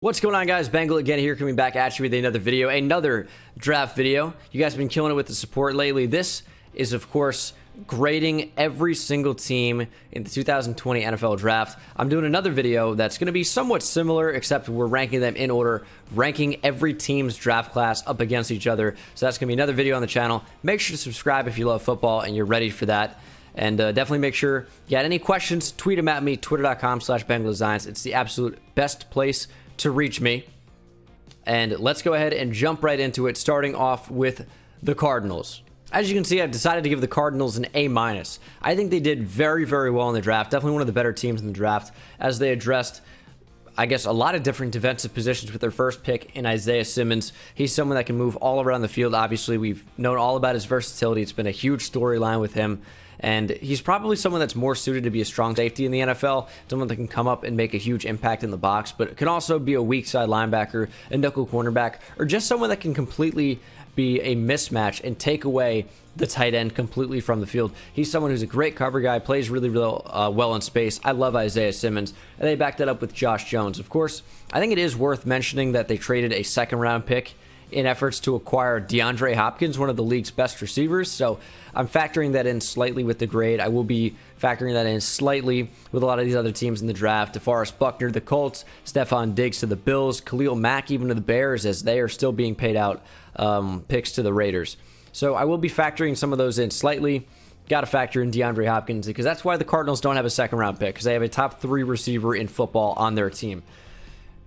What's going on, guys? Bengal again here, coming back at you with another video, another draft video. You guys have been killing it with the support lately. This is, of course, grading every single team in the 2020 NFL Draft. I'm doing another video that's going to be somewhat similar, except we're ranking them in order, ranking every team's draft class up against each other. So that's going to be another video on the channel. Make sure to subscribe if you love football and you're ready for that. And definitely make sure you got any questions, tweet them at me, twitter.com/BengalDesigns. It's the absolute best place to reach me. And let's go ahead and jump right into it, starting off with the Cardinals. As you can see, I've decided to give the Cardinals an A-. I think they did very, very well in the draft. Definitely one of the better teams in the draft, as they addressed, I guess, a lot of different defensive positions with their first pick in Isaiah Simmons. He's someone that can move all around the field. Obviously, we've known all about his versatility. It's been a huge storyline with him. And he's probably someone that's more suited to be a strong safety in the NFL, someone that can come up and make a huge impact in the box, but can also be a weak side linebacker, a nickel cornerback, or just someone that can completely be a mismatch and take away the tight end completely from the field. He's someone who's a great cover guy, plays really well in space. I love Isaiah Simmons, and they backed that up with Josh Jones. Of course, I think it is worth mentioning that they traded a second-round pick in efforts to acquire DeAndre Hopkins, one of the league's best receivers. So I'm factoring that in slightly with the grade. I will be factoring that in slightly with a lot of these other teams in the draft. DeForest Buckner, the Colts, Stephon Diggs to the Bills, Khalil Mack even to the Bears, as they are still being paid out picks to the Raiders. So I will be factoring some of those in slightly. Got to factor in DeAndre Hopkins, because that's why the Cardinals don't have a second-round pick, because they have a top 3 receiver in football on their team.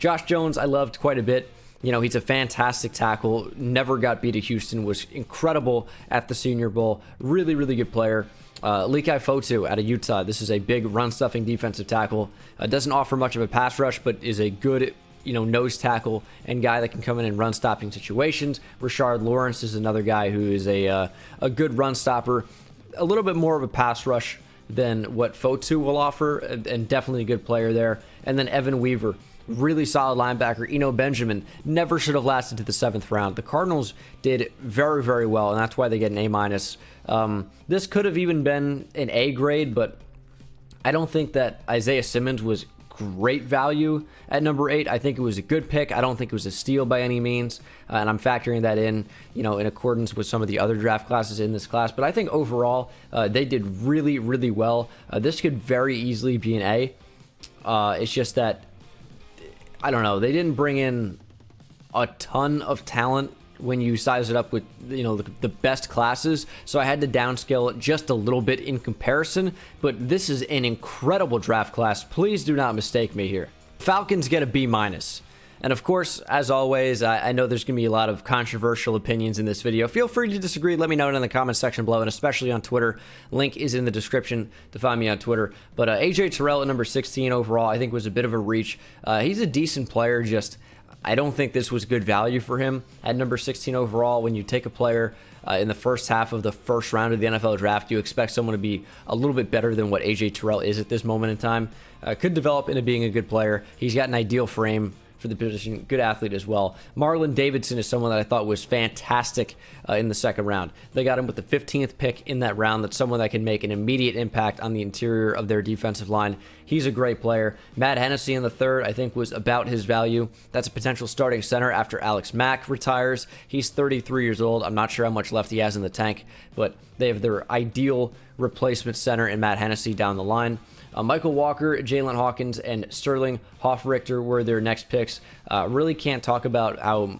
Josh Jones, I loved quite a bit. You know, he's a fantastic tackle, never got beat at Houston, was incredible at the Senior Bowl, really, really good player. Lekai Fotu out of Utah, this is a big run-stuffing defensive tackle. Doesn't offer much of a pass rush, but is a good, nose tackle and guy that can come in and run-stopping situations. Rashard Lawrence is another guy who is a good run-stopper, a little bit more of a pass rush than what Fotu will offer, and definitely a good player there. And then Evan Weaver, really solid linebacker. Eno Benjamin never should have lasted to the 7th round. The Cardinals did very, very well, and that's why they get an A-. This could have even been an A grade, but I don't think that Isaiah Simmons was great value at number 8. I think it was a good pick. I don't think it was a steal by any means, and I'm factoring that in, in accordance with some of the other draft classes in this class. But I think overall, they did really, really well. This could very easily be an A. It's just that, I don't know, they didn't bring in a ton of talent when you size it up with, the best classes. So I had to downscale it just a little bit in comparison, but this is an incredible draft class. Please do not mistake me here. Falcons get a B-. And of course, as always, I know there's going to be a lot of controversial opinions in this video. Feel free to disagree. Let me know it in the comment section below, and especially on Twitter. Link is in the description to find me on Twitter. But AJ Terrell at number 16 overall, I think was a bit of a reach. He's a decent player, just I don't think this was good value for him at number 16 overall. When you take a player in the first half of the first round of the NFL Draft, you expect someone to be a little bit better than what AJ Terrell is at this moment in time. Could develop into being a good player. He's got an ideal frame for the position, good athlete as well. Marlon Davidson is someone that I thought was fantastic in the 2nd round. They got him with the 15th pick in that round. That's someone that can make an immediate impact on the interior of their defensive line. He's a great player. Matt Hennessy in the 3rd, I think, was about his value. That's a potential starting center after Alex Mack retires. He's 33 years old. I'm not sure how much left he has in the tank, but they have their ideal replacement center in Matt Hennessy down the line. Michael Walker, Jalen Hawkins, and Sterling Hoffrichter were their next picks. Really can't talk about how,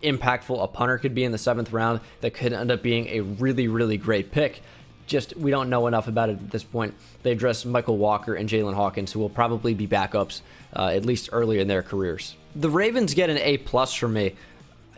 impactful a punter could be in the 7th round. That could end up being a really, really great pick. Just, we don't know enough about it at this point. They addressed Michael Walker and Jalen Hawkins, who will probably be backups, at least early in their careers. The Ravens get an A+ from me.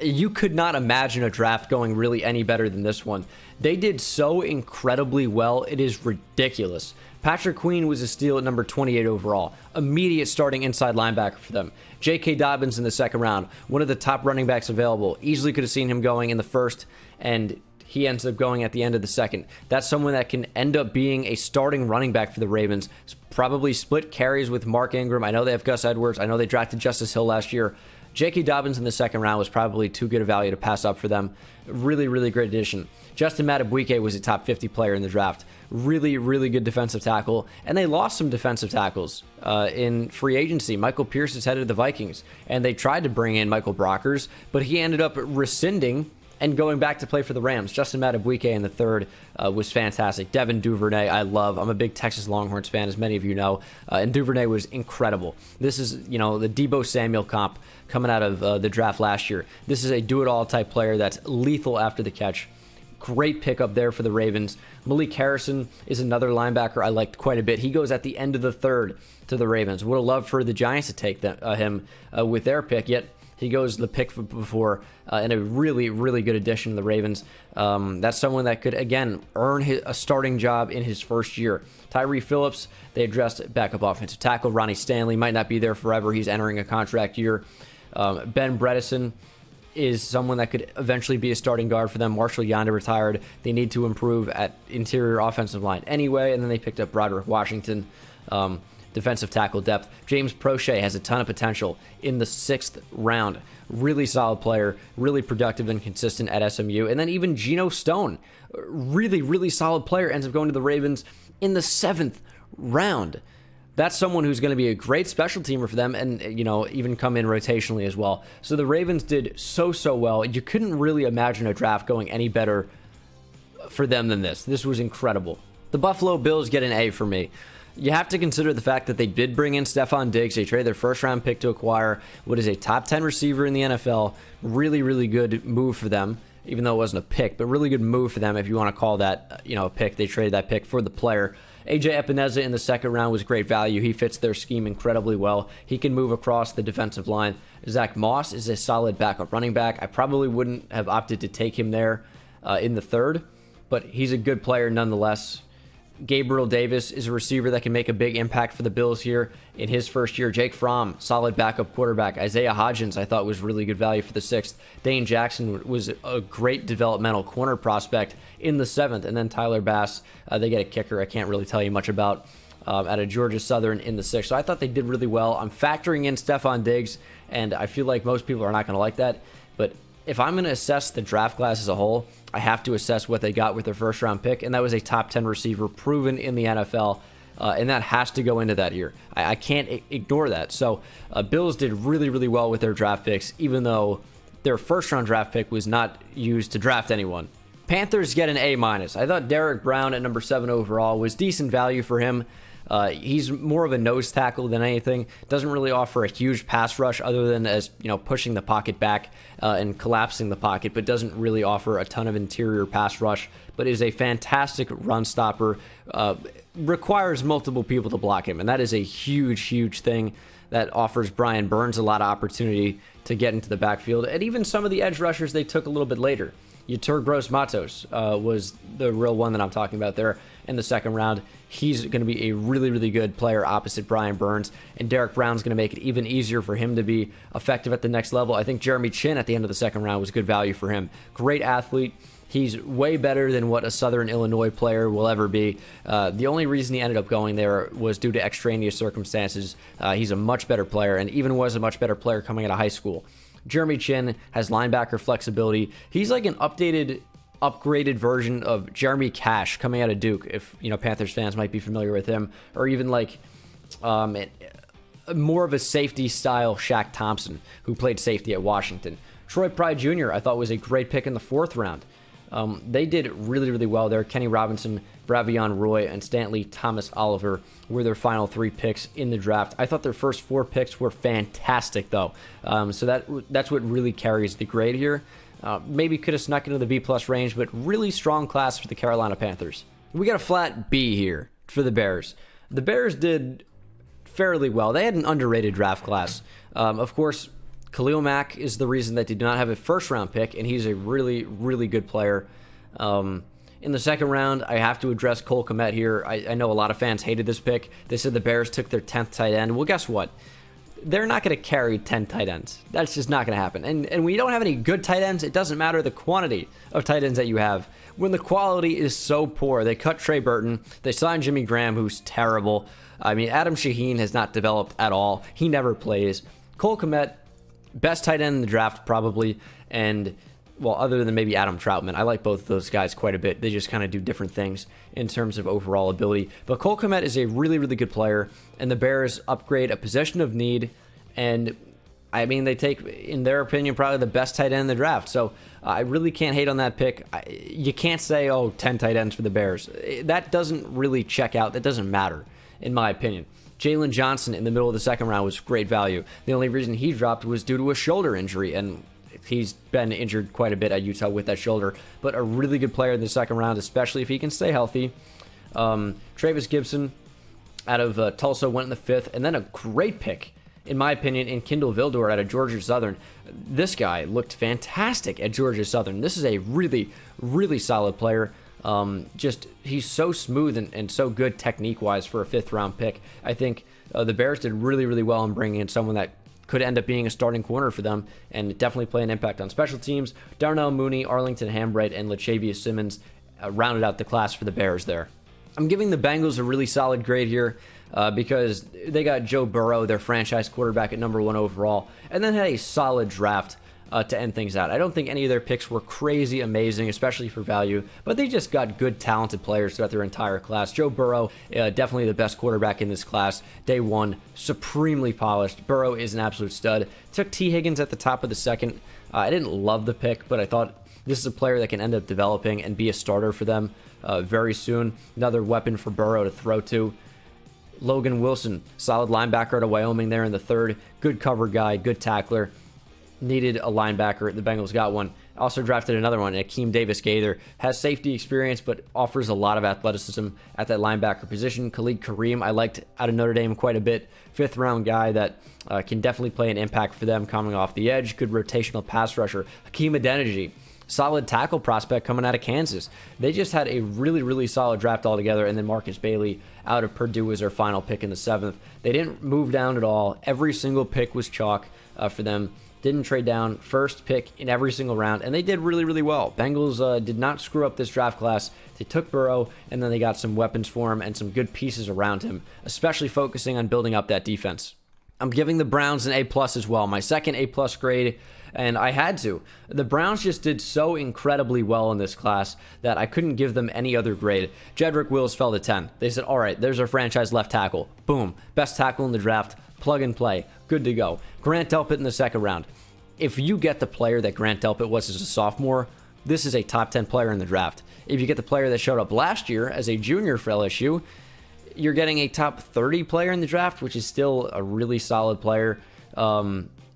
You could not imagine a draft going really any better than this one. They did so incredibly well, it is ridiculous. Patrick Queen was a steal at number 28 overall. Immediate starting inside linebacker for them. J.K. Dobbins in the 2nd round, one of the top running backs available. Easily could have seen him going in the 1st, and he ends up going at the end of the 2nd. That's someone that can end up being a starting running back for the Ravens. Probably split carries with Mark Ingram. I know they have Gus Edwards. I know they drafted Justice Hill last year. J.K. Dobbins in the second round was probably too good a value to pass up for them. Really, really great addition. Justin Madubuike was a top 50 player in the draft. Really, really good defensive tackle. And they lost some defensive tackles in free agency. Michael Pierce is headed to the Vikings. And they tried to bring in Michael Brockers, but he ended up rescinding and going back to play for the Rams. Justin Madubuike in the third was fantastic. Devin Duvernay, I love. I'm a big Texas Longhorns fan, as many of you know. And Duvernay was incredible. This is, the Deebo Samuel comp coming out of the draft last year. This is a do-it-all type player that's lethal after the catch. Great pickup there for the Ravens. Malik Harrison is another linebacker I liked quite a bit. He goes at the end of the third to the Ravens. Would have loved for the Giants to take him with their pick, yet he goes the pick before, and a really, really good addition to the Ravens. That's someone that could, again, earn a starting job in his first year. Tyree Phillips, they addressed backup offensive tackle. Ronnie Stanley might not be there forever. He's entering a contract year. Ben Bredesen is someone that could eventually be a starting guard for them. Marshall Yonder retired. They need to improve at interior offensive line anyway, and then they picked up Broderick Washington. Defensive tackle depth. James Prochet has a ton of potential in the 6th round. Really solid player, really productive and consistent at SMU. And then even Geno Stone, really, really solid player, ends up going to the Ravens in the 7th round. That's someone who's going to be a great special teamer for them and, even come in rotationally as well. So the Ravens did so well. You couldn't really imagine a draft going any better for them than this. This was incredible. The Buffalo Bills get an A for me. You have to consider the fact that they did bring in Stephon Diggs. They traded their first-round pick to acquire what is a top 10 receiver in the NFL. Really, really good move for them, even though it wasn't a pick, but really good move for them if you want to call that, a pick. They traded that pick for the player. AJ Epineza in the second round was great value. He fits their scheme incredibly well. He can move across the defensive line. Zach Moss is a solid backup running back. I probably wouldn't have opted to take him there in the third, but he's a good player nonetheless. Gabriel Davis is a receiver that can make a big impact for the Bills here in his first year. Jake Fromm, solid backup quarterback. Isaiah Hodgins, I thought, was really good value for the 6th. Dane Jackson was a great developmental corner prospect in the 7th. And then Tyler Bass, they get a kicker I can't really tell you much about, out of Georgia Southern in the 6th. So I thought they did really well. I'm factoring in Stephon Diggs, and I feel like most people are not going to like that. But if I'm going to assess the draft class as a whole, I have to assess what they got with their first-round pick, and that was a top 10 receiver proven in the NFL, and that has to go into that year. I can't ignore that. So Bills did really, really well with their draft picks, even though their first-round draft pick was not used to draft anyone. Panthers get an A-. I thought Derek Brown at number 7 overall was decent value for him. He's more of a nose tackle than anything. Doesn't really offer a huge pass rush other than as pushing the pocket back and collapsing the pocket, but doesn't really offer a ton of interior pass rush. But is a fantastic run stopper. Requires multiple people to block him, and that is a huge thing that offers Brian Burns a lot of opportunity to get into the backfield. And even some of the edge rushers they took a little bit later. Yetur Gross-Matos was the real one that I'm talking about there in the second round. He's going to be a really, really good player opposite Brian Burns, and Derek Brown's going to make it even easier for him to be effective at the next level. I think Jeremy Chin at the end of the second round was good value for him. Great athlete. He's way better than what a Southern Illinois player will ever be. The only reason he ended up going there was due to extraneous circumstances. He's a much better player, and even was a much better player coming out of high school. Jeremy Chin has linebacker flexibility. He's like an upgraded version of Jeremy Cash coming out of Duke, if Panthers fans might be familiar with him, or even like more of a safety style Shaq Thompson, who played safety at Washington. Troy Pride Jr. I thought was a great pick in the 4th round. They did really, really well there. Kenny Robinson, Bravion Roy, and Stanley Thomas Oliver were their final 3 picks in the draft. I thought their first 4 picks were fantastic, though. So that's what really carries the grade here. Maybe could have snuck into the B+ range, but really strong class for the Carolina Panthers. We got a flat B here for the Bears. The Bears did fairly well. They had an underrated draft class. Of course, Khalil Mack is the reason that they did not have a first-round pick, and he's a really, really good player. In the second round, I have to address Cole Kmet here. I know a lot of fans hated this pick. They said the Bears took their 10th tight end. Well, guess what? They're not going to carry 10 tight ends. That's just not going to happen. And when you don't have any good tight ends, it doesn't matter the quantity of tight ends that you have. When the quality is so poor, they cut Trey Burton. They signed Jimmy Graham, who's terrible. I mean, Adam Shaheen has not developed at all. He never plays. Cole Kmet, best tight end in the draft probably, and well, other than maybe Adam Troutman, I like both of those guys quite a bit. They just kind of do different things in terms of overall ability. But Cole Kmet is a really, really good player, and the Bears upgrade a position of need, and I mean, they take, in their opinion, probably the best tight end in the draft. So I really can't hate on that pick. You can't say, oh, 10 tight ends for the Bears. That doesn't really check out. That doesn't matter, in my opinion. Jalen Johnson in the middle of the second round was great value. The only reason he dropped was due to a shoulder injury, and he's been injured quite a bit at Utah with that shoulder. But a really good player in the second round, especially if he can stay healthy. Travis Gibson out of Tulsa went in the 5th, and then a great pick, in my opinion, in Kindle Vildor out of Georgia Southern. This guy looked fantastic at Georgia Southern. This is a really, really solid player. He's so smooth and so good technique-wise for a 5th-round pick. I think the Bears did really, really well in bringing in someone that could end up being a starting corner for them and definitely play an impact on special teams. Darnell Mooney, Arlington Hambright, and Latavius Simmons rounded out the class for the Bears there. I'm giving the Bengals a really solid grade here because they got Joe Burrow, their franchise quarterback, at number 1 overall, and then had a solid draft to end things out. I don't think any of their picks were crazy amazing, especially for value, but they just got good, talented players throughout their entire class. Joe Burrow, definitely the best quarterback in this class. Day 1, supremely polished. Burrow is an absolute stud. Took T. Higgins at the top of the 2nd. I didn't love the pick, but I thought this is a player that can end up developing and be a starter for them very soon. Another weapon for Burrow to throw to. Logan Wilson, solid linebacker out of Wyoming there in the 3rd. Good cover guy, good tackler. Needed a linebacker. The Bengals got one. Also drafted another one, Akeem Davis-Gaither. Has safety experience, but offers a lot of athleticism at that linebacker position. Khalid Kareem, I liked out of Notre Dame quite a bit. 5th-round guy that can definitely play an impact for them coming off the edge. Good rotational pass rusher. Hakeem Adeniji, solid tackle prospect coming out of Kansas. They just had a really, really solid draft altogether, and then Marcus Bailey out of Purdue was their final pick in the 7th. They didn't move down at all. Every single pick was chalk for them. Didn't trade down. First pick in every single round, and they did really, really well. Bengals did not screw up this draft class. They took Burrow, and then they got some weapons for him and some good pieces around him, especially focusing on building up that defense. I'm giving the Browns an A+ as well, my second A+ grade, and I had to. The Browns just did so incredibly well in this class that I couldn't give them any other grade. Jedrick Wills fell to 10. They said, all right, there's our franchise left tackle. Boom. Best tackle in the draft. Plug and play. Good to go. Grant Delpit in the 2nd round. If you get the player that Grant Delpit was as a sophomore, this is a top 10 player in the draft. If you get the player that showed up last year as a junior for LSU, you're getting a top 30 player in the draft, which is still a really solid player.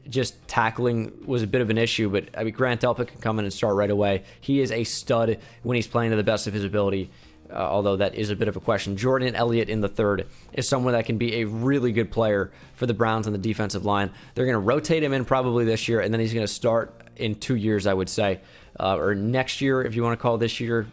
Just tackling was a bit of an issue, but I mean, Grant Delpit can come in and start right away. He is a stud when he's playing to the best of his ability, although that is a bit of a question. Jordan Elliott in the 3rd is someone that can be a really good player for the Browns on the defensive line. They're going to rotate him in probably this year, and then he's going to start in 2 years, I would say, or next year if you want to call this year.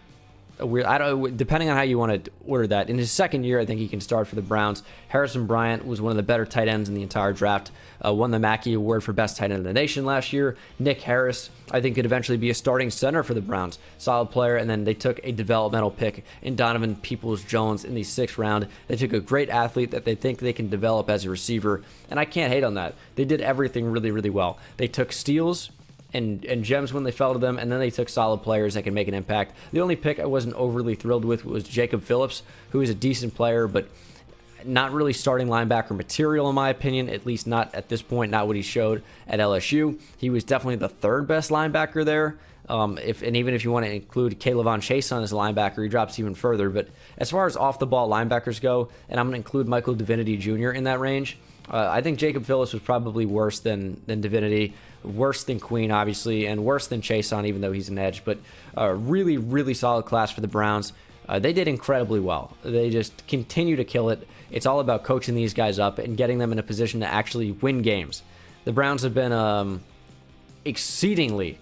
I don't, depending on how you want to order that. In his 2nd year, I think he can start for the Browns. Harrison Bryant was one of the better tight ends in the entire draft. Won the Mackey Award for best tight end in the nation last year. Nick Harris, I think, could eventually be a starting center for the Browns. Solid player. And then they took a developmental pick in Donovan Peoples-Jones in the 6th round. They took a great athlete that they think they can develop as a receiver. And I can't hate on that. They did everything really, really well. They took steals and gems when they fell to them, and then they took solid players that can make an impact. The only pick I wasn't overly thrilled with was Jacob Phillips, who is a decent player, but not really starting linebacker material in my opinion, at least not at this point, not what he showed at LSU. He was definitely the 3rd best linebacker there. Even if you want to include Kaylavon Chason as a linebacker, he drops even further. But as far as off-the-ball linebackers go, and I'm going to include Michael Divinity Jr. in that range, I think Jacob Phillips was probably worse than Divinity, worse than Queen, obviously, and worse than Chason, even though he's an edge. But really, really solid class for the Browns. They did incredibly well. They just continue to kill it. It's all about coaching these guys up and getting them in a position to actually win games. The Browns have been exceedingly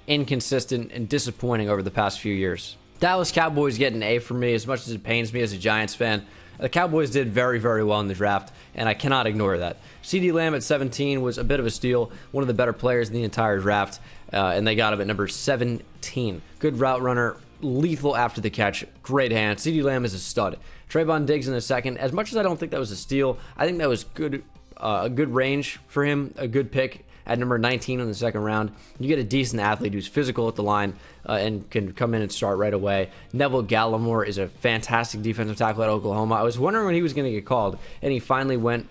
inconsistent and disappointing over the past few years. Dallas Cowboys get an A for me, as much as it pains me as a Giants fan. The Cowboys did very, very well in the draft, and I cannot ignore that. CeeDee Lamb at 17 was a bit of a steal, one of the better players in the entire draft, and they got him at number 17. Good route runner, lethal after the catch, great hands. CeeDee Lamb is a stud. Trayvon Diggs in the 2nd. As much as I don't think that was a steal, I think that was good a good range for him, a good pick at number 19 in the second round. You get a decent athlete who's physical at the line and can come in and start right away. Neville Gallimore is a fantastic defensive tackle at Oklahoma. I was wondering when he was going to get called, and he finally went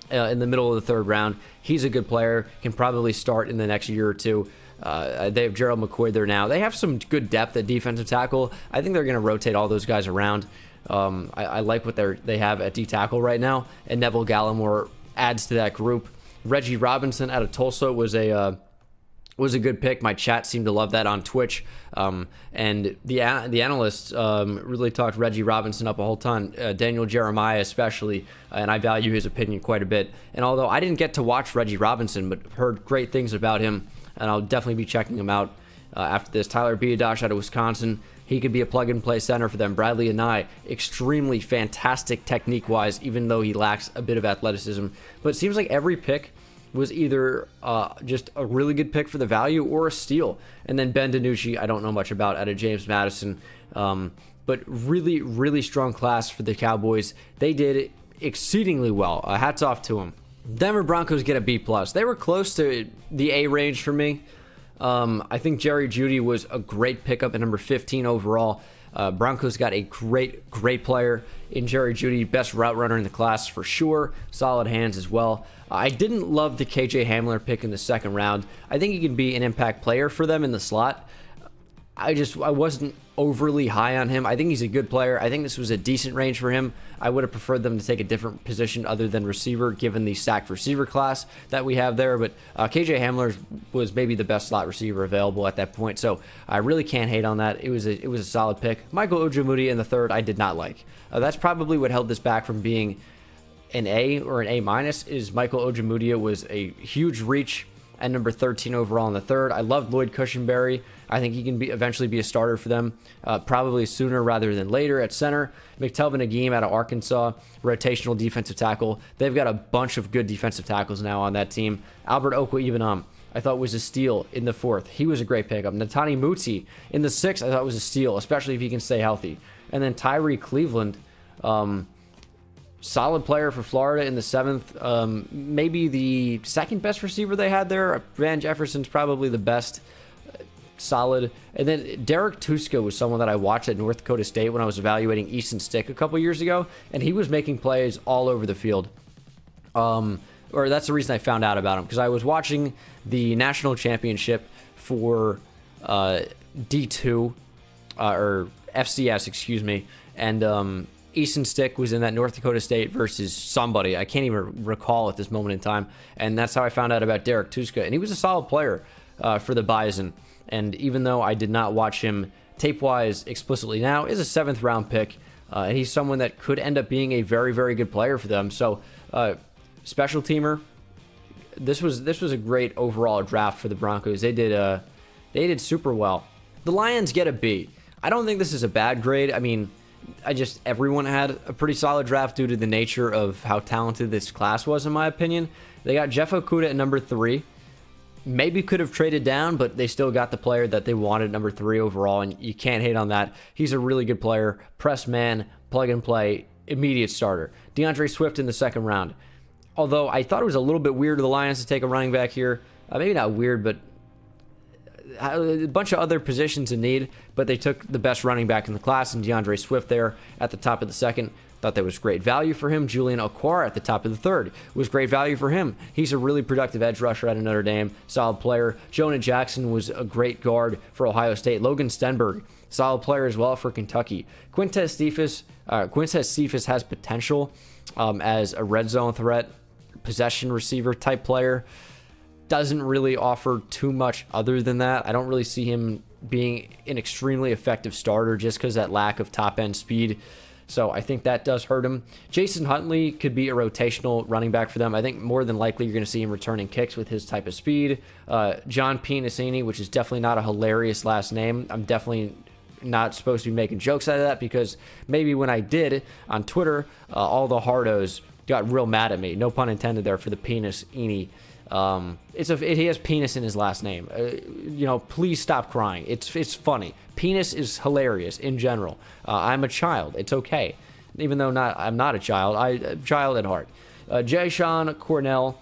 in the middle of the third round. He's a good player, can probably start in the next year or two. They have Gerald McCoy there now. They have some good depth at defensive tackle. I think they're going to rotate all those guys around. I like what they have at D tackle right now, and Neville Gallimore adds to that group. Reggie Robinson out of Tulsa was a good pick. My chat seemed to love that on Twitch, and the analysts really talked Reggie Robinson up a whole ton. Daniel Jeremiah especially, and I value his opinion quite a bit. And although I didn't get to watch Reggie Robinson, but heard great things about him, and I'll definitely be checking him out after this. Tyler Biadasz out of Wisconsin. He could be a plug-and-play center for them. Bradley Anae, extremely fantastic technique-wise, even though he lacks a bit of athleticism. But it seems like every pick was either just a really good pick for the value or a steal. And then Ben DiNucci, I don't know much about, out of James Madison. But really, really strong class for the Cowboys. They did exceedingly well. Hats off to them. Denver Broncos get a B+. They were close to the A range for me. I think Jerry Jeudy was a great pickup at number 15 overall. Broncos got a great player in Jerry Jeudy, best route runner in the class for sure. Solid hands as well. I didn't love the KJ Hamler pick in the second round. I think he can be an impact player for them in the slot. I wasn't overly high on him. I think he's a good player. I think this was a decent range for him. I would have preferred them to take a different position other than receiver, given the stacked receiver class that we have there. But KJ Hamler was maybe the best slot receiver available at that point, so I really can't hate on that. It was a solid pick. Michael Ojemudia in the third, I did not like. That's probably what held this back from being an A or an A-. Is Michael Ojemudia was a huge reach at number 13 overall in the third. I loved Lloyd Cushenberry. I think he can eventually be a starter for them, probably sooner rather than later at center. McTelvin Agim out of Arkansas, rotational defensive tackle. They've got a bunch of good defensive tackles now on that team. Albert Okwuegbunam, I thought was a steal in the fourth. He was a great pickup. Netani Muti in the sixth, I thought was a steal, especially if he can stay healthy. And then Tyree Cleveland, solid player for Florida in the seventh. Maybe the second best receiver they had there. Van Jefferson's probably the best. Solid. And then Derek Tuska was someone that I watched at North Dakota State when I was evaluating Easton Stick a couple years ago, and he was making plays all over the field. Or that's the reason I found out about him, because I was watching the national championship for D2 or FCS, excuse me, and Easton Stick was in that North Dakota State versus somebody. I can't even recall at this moment in time, and that's how I found out about Derek Tuska, and he was a solid player for the Bison. And even though I did not watch him tape-wise explicitly now, is a seventh-round pick, and he's someone that could end up being a very, very good player for them. So, special teamer. This was a great overall draft for the Broncos. They did super well. The Lions get a B. I don't think this is a bad grade. I mean, everyone had a pretty solid draft due to the nature of how talented this class was, in my opinion. They got Jeff Okudah at number 3. Maybe could have traded down, but they still got the player that they wanted, number 3 overall, and you can't hate on that. He's a really good player. Press man, plug and play, immediate starter. DeAndre Swift in the second round. Although I thought it was a little bit weird of the Lions to take a running back here. Maybe not weird, but a bunch of other positions in need, but they took the best running back in the class, and DeAndre Swift there at the top of the second. Thought that was great value for him. Julian Okwara at the top of the third was great value for him. He's a really productive edge rusher at Notre Dame. Solid player. Jonah Jackson was a great guard for Ohio State. Logan Stenberg, solid player as well for Kentucky. Quintez Cephas has potential as a red zone threat, possession receiver type player. Doesn't really offer too much other than that. I don't really see him being an extremely effective starter just because that lack of top end speed. So I think that does hurt him. Jason Huntley could be a rotational running back for them. I think more than likely you're going to see him returning kicks with his type of speed. John Pinasini, which is definitely not a hilarious last name. I'm definitely not supposed to be making jokes out of that, because maybe when I did on Twitter, all the hardos got real mad at me. No pun intended there for the Pinasini. He has penis in his last name. Please stop crying. It's funny. Penis is hilarious in general. I'm a child. It's okay. Even though I'm not a child. I'm a child at heart. Ja'Shawn Cornell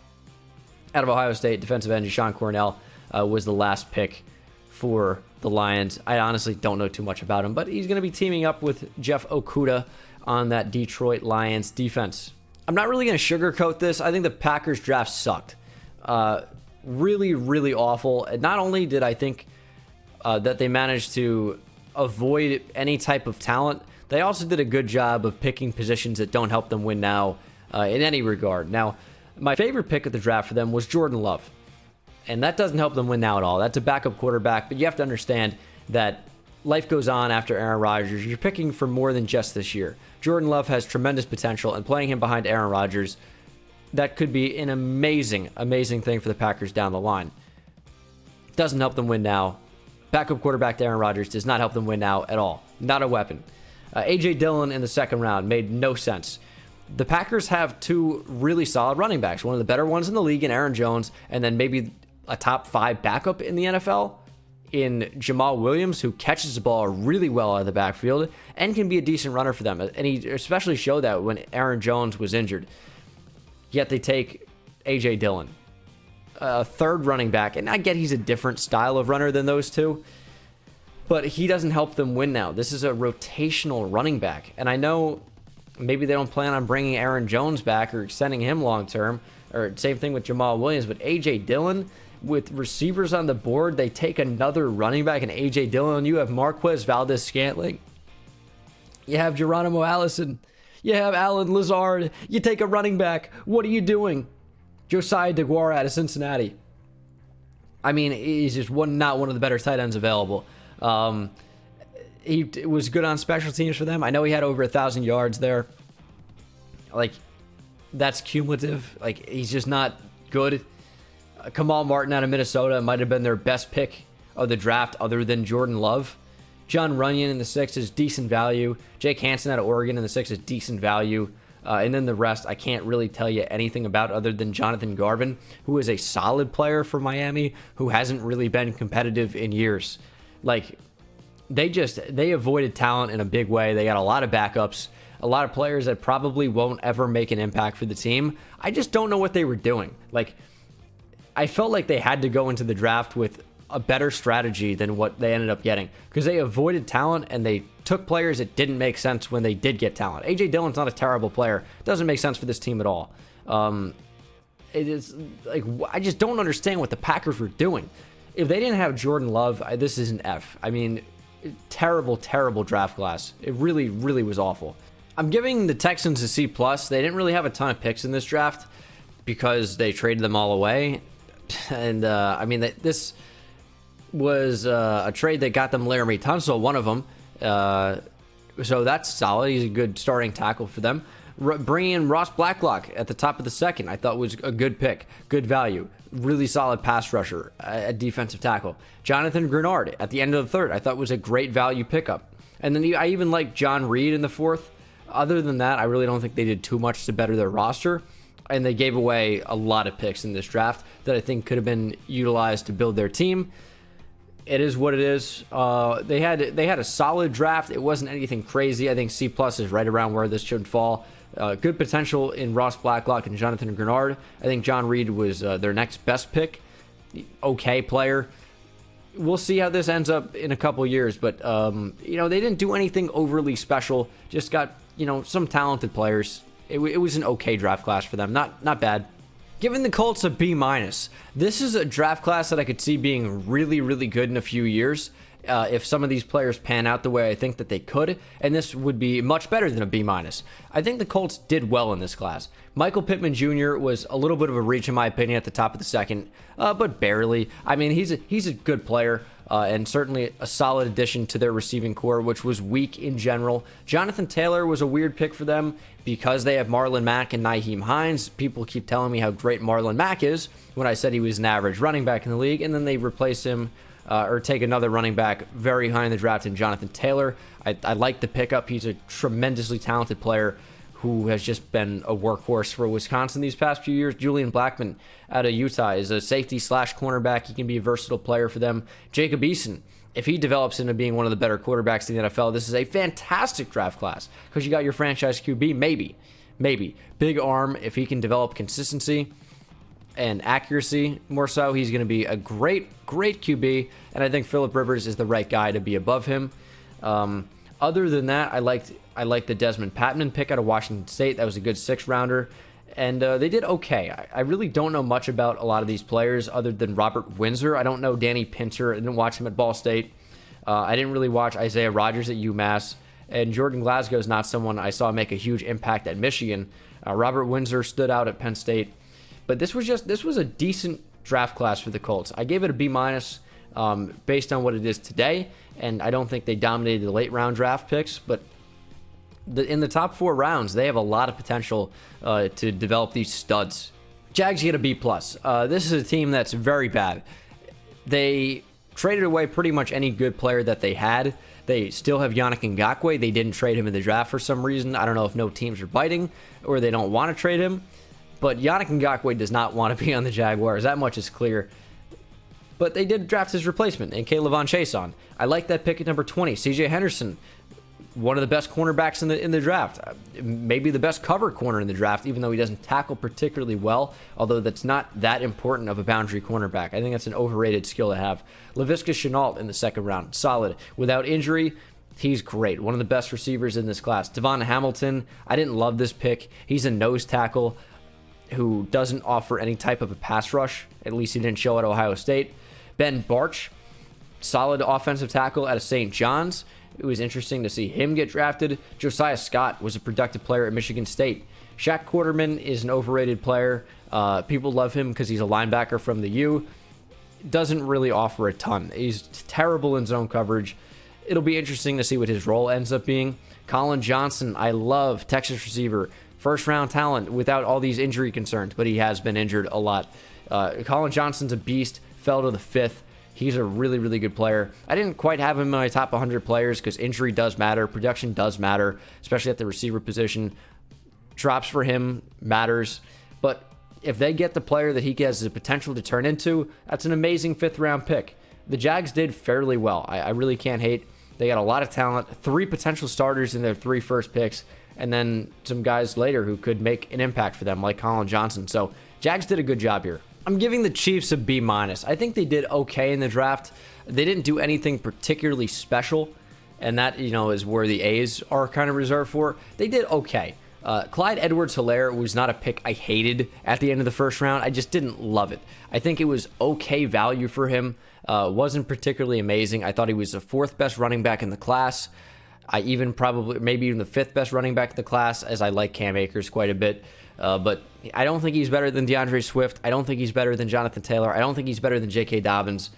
out of Ohio State, defensive end Ja'Shawn Cornell was the last pick for the Lions. I honestly don't know too much about him, but he's going to be teaming up with Jeff Okudah on that Detroit Lions defense. I'm not really going to sugarcoat this. I think the Packers draft sucked. Really, really awful. Not only did I think that they managed to avoid any type of talent, they also did a good job of picking positions that don't help them win now in any regard. Now, my favorite pick of the draft for them was Jordan Love. And that doesn't help them win now at all. That's a backup quarterback, but you have to understand that life goes on after Aaron Rodgers. You're picking for more than just this year. Jordan Love has tremendous potential, and playing him behind Aaron Rodgers, that could be an amazing, amazing thing for the Packers down the line. Doesn't help them win now. Backup quarterback to Aaron Rodgers does not help them win now at all. Not a weapon. A.J. Dillon in the second round made no sense. The Packers have two really solid running backs, one of the better ones in the league in Aaron Jones, and then maybe a top 5 backup in the NFL in Jamal Williams, who catches the ball really well out of the backfield and can be a decent runner for them. And he especially showed that when Aaron Jones was injured. Yet they take A.J. Dillon, a third running back, and I get he's a different style of runner than those two, but he doesn't help them win now. This is a rotational running back, and I know maybe they don't plan on bringing Aaron Jones back or extending him long term, or same thing with Jamal Williams, but A.J. Dillon, with receivers on the board, they take another running back in A.J. Dillon. You have Marquez Valdez-Scantling. You have Geronimo Allison. You have Alan Lazard. You take a running back. What are you doing? Josiah DeGuara out of Cincinnati. I mean, he's just not one of the better tight ends available. He was good on special teams for them. I know he had over 1,000 yards there. Like, that's cumulative. Like, he's just not good. Kamal Martin out of Minnesota might have been their best pick of the draft other than Jordan Love. John Runyon in the 6 is decent value. Jake Hansen out of Oregon in the 6 is decent value. And then the rest, I can't really tell you anything about other than Jonathan Garvin, who is a solid player for Miami, who hasn't really been competitive in years. Like, they avoided talent in a big way. They got a lot of backups, a lot of players that probably won't ever make an impact for the team. I just don't know what they were doing. Like, I felt like they had to go into the draft with a better strategy than what they ended up getting, because they avoided talent and they took players that didn't make sense when they did get talent. A.J. Dillon's not a terrible player. Doesn't make sense for this team at all. It is like, I just don't understand what the Packers were doing. If they didn't have Jordan Love, this is an F. I mean, terrible, terrible draft class. It really, really was awful. I'm giving the Texans a C+. They didn't really have a ton of picks in this draft because they traded them all away. And, I mean, this was a trade that got them Laramie Tunsil, one of them. So that's solid. He's a good starting tackle for them. Bringing in Ross Blacklock at the top of the second, I thought was a good pick. Good value. Really solid pass rusher at defensive tackle. Jonathan Grenard at the end of the third, I thought was a great value pickup. And then I even like John Reed in the fourth. Other than that, I really don't think they did too much to better their roster. And they gave away a lot of picks in this draft that I think could have been utilized to build their team. It is what it is. They had a solid draft. It wasn't anything crazy. I think C+ is right around where this should fall. Good potential in Ross Blacklock and Jonathan Grenard. I think John Reed was their next best pick. Okay player. We'll see how this ends up in a couple years, but they didn't do anything overly special. Just got some talented players. It was an okay draft class for them. Not bad. Giving the Colts a B-. This is a draft class that I could see being really, really good in a few years if some of these players pan out the way I think that they could, and this would be much better than a B-. I think the Colts did well in this class. Michael Pittman Jr. was a little bit of a reach in my opinion at the top of the second, but barely. I mean, he's a good player. And certainly a solid addition to their receiving core, which was weak in general. Jonathan Taylor was a weird pick for them because they have Marlon Mack and Nyheim Hines. People keep telling me how great Marlon Mack is when I said he was an average running back in the league, and then they replace him or take another running back very high in the draft in Jonathan Taylor. I like the pickup. He's a tremendously talented player who has just been a workhorse for Wisconsin these past few years. Julian Blackmon out of Utah is a safety/cornerback. He can be a versatile player for them. Jacob Eason, if he develops into being one of the better quarterbacks in the NFL, this is a fantastic draft class because you got your franchise QB, maybe. Maybe. Big arm, if he can develop consistency and accuracy more so, he's going to be a great QB, and I think Phillip Rivers is the right guy to be above him. Other than that, I liked the Desmond Patman pick out of Washington State. That was a good 6-rounder, and they did okay. I really don't know much about a lot of these players other than Robert Windsor. I don't know Danny Pinter. I didn't watch him at Ball State. I didn't really watch Isaiah Rodgers at UMass, and Jordan Glasgow is not someone I saw make a huge impact at Michigan. Robert Windsor stood out at Penn State. But this was a decent draft class for the Colts. I gave it a B- based on what it is today, and I don't think they dominated the late round draft picks, but in the top 4 rounds, they have a lot of potential to develop these studs. Jags get a B+. This is a team that's very bad. They traded away pretty much any good player that they had. They still have Yannick Ngakoue. They didn't trade him in the draft for some reason. I don't know if no teams are biting or they don't want to trade him. But Yannick Ngakoue does not want to be on the Jaguars. That much is clear. But they did draft his replacement in Kayvon Chason. I like that pick at number 20. CJ Henderson, one of the best cornerbacks in the draft. Maybe the best cover corner in the draft, even though he doesn't tackle particularly well. Although that's not that important of a boundary cornerback. I think that's an overrated skill to have. Laviska Shenault in the 2nd round. Solid. Without injury, he's great. One of the best receivers in this class. Devon Hamilton, I didn't love this pick. He's a nose tackle who doesn't offer any type of a pass rush. At least he didn't show at Ohio State. Ben Barch, solid offensive tackle out of St. John's. It was interesting to see him get drafted. Josiah Scott was a productive player at Michigan State. Shaq Quarterman is an overrated player. People love him because he's a linebacker from the U. Doesn't really offer a ton. He's terrible in zone coverage. It'll be interesting to see what his role ends up being. Colin Johnson, I love, Texas receiver. 1st-round talent without all these injury concerns, but he has been injured a lot. Colin Johnson's a beast, fell to the 5th. He's a really good player. I didn't quite have him in my top 100 players because injury does matter, production does matter, especially at the receiver position. Drops for him matters, but if they get the player that he has the potential to turn into, that's an amazing 5th-round pick. The Jags did fairly well. I really can't hate. They got a lot of talent, 3 potential starters in their 3 first picks, and then some guys later who could make an impact for them, like Colin Johnson. So Jags did a good job here. I'm giving the Chiefs a B-. I think they did okay in the draft. They didn't do anything particularly special, and that, is where the A's are kind of reserved for. They did okay. Clyde Edwards-Helaire was not a pick I hated at the end of the 1st round. I just didn't love it. I think it was okay value for him. Wasn't particularly amazing. I thought he was the 4th best running back in the class. Maybe even the 5th best running back in the class, as I like Cam Akers quite a bit. But I don't think he's better than DeAndre Swift. I don't think he's better than Jonathan Taylor. I don't think he's better than J.K. Dobbins.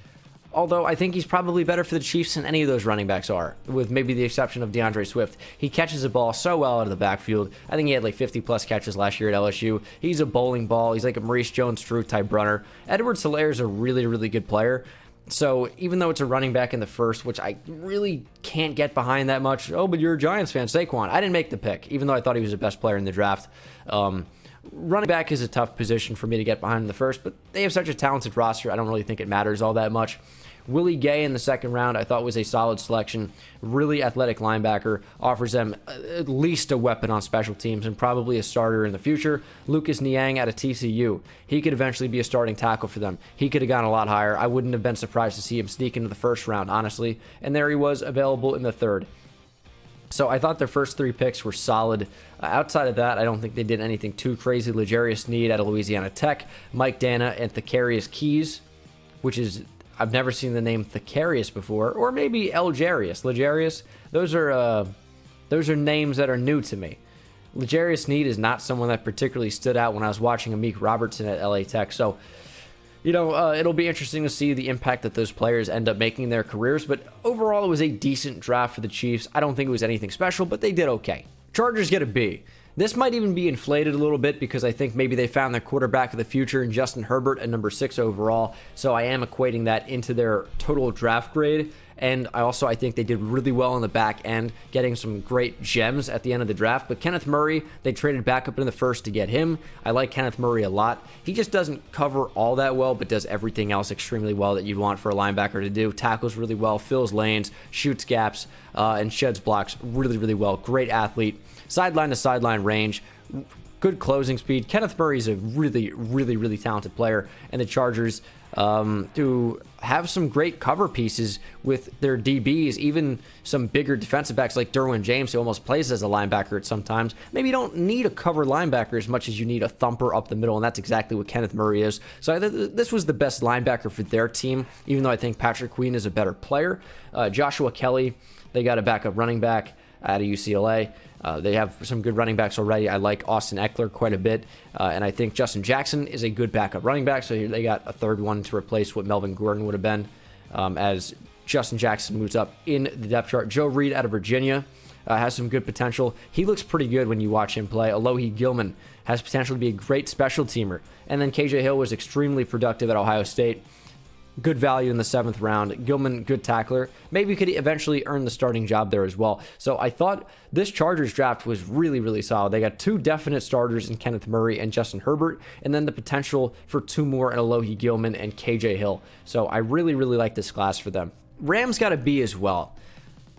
Although I think he's probably better for the Chiefs than any of those running backs are, with maybe the exception of DeAndre Swift. He catches the ball so well out of the backfield. I think he had like 50-plus catches last year at LSU. He's a bowling ball. He's like a Maurice Jones-Drew type runner. Edwards-Helaire is a really good player. So even though it's a running back in the 1st, which I really can't get behind that much. Oh, but you're a Giants fan, Saquon. I didn't make the pick, even though I thought he was the best player in the draft. Running back is a tough position for me to get behind in the 1st, but they have such a talented roster, I don't really think it matters all that much. Willie Gay in the 2nd round I thought was a solid selection. Really athletic linebacker. Offers them at least a weapon on special teams and probably a starter in the future. Lucas Niang out of TCU. He could eventually be a starting tackle for them. He could have gone a lot higher. I wouldn't have been surprised to see him sneak into the 1st round, honestly. And there he was, available in the 3rd. So I thought their first 3 picks were solid. Outside of that, I don't think they did anything too crazy. L'Jarius Sneed out of Louisiana Tech. Mike Dana and Thacarius Keys, which is... I've never seen the name Thacarius before, or maybe L'Jarius. Those are names that are new to me. L'Jarius Sneed is not someone that particularly stood out when I was watching Amik Robertson at LA Tech. So, it'll be interesting to see the impact that those players end up making in their careers. But overall, it was a decent draft for the Chiefs. I don't think it was anything special, but they did okay. Chargers get a B. This might even be inflated a little bit because I think maybe they found their quarterback of the future in Justin Herbert at number 6 overall. So I am equating that into their total draft grade. And I think they did really well in the back end, getting some great gems at the end of the draft. But Kenneth Murray, they traded back up in the first to get him. I like Kenneth Murray a lot. He just doesn't cover all that well, but does everything else extremely well that you'd want for a linebacker to do. Tackles really well, fills lanes, shoots gaps, and sheds blocks really, really well. Great athlete. Sideline to sideline range. Good closing speed. Kenneth Murray is a really, really, really talented player. And the Chargers who have some great cover pieces with their DBs, even some bigger defensive backs like Derwin James, who almost plays as a linebacker at sometimes. Maybe you don't need a cover linebacker as much as you need a thumper up the middle, and that's exactly what Kenneth Murray is. So this was the best linebacker for their team, even though I think Patrick Queen is a better player. Joshua Kelly, they got a backup running back out of UCLA. They have some good running backs already. I like Austin Eckler quite a bit, and I think Justin Jackson is a good backup running back, so they got a third one to replace what Melvin Gordon would have been as Justin Jackson moves up in the depth chart. Joe Reed out of Virginia has some good potential. He looks pretty good when you watch him play. Alohi Gilman has potential to be a great special teamer. And then KJ Hill was extremely productive at Ohio State. Good value in the 7th round. Gilman, good tackler. Maybe could eventually earn the starting job there as well. So I thought this Chargers draft was really, really solid. They got 2 definite starters in Kenneth Murray and Justin Herbert, and then the potential for 2 more in Alohi Gilman and KJ Hill. So I really, really like this class for them. Rams got a B as well.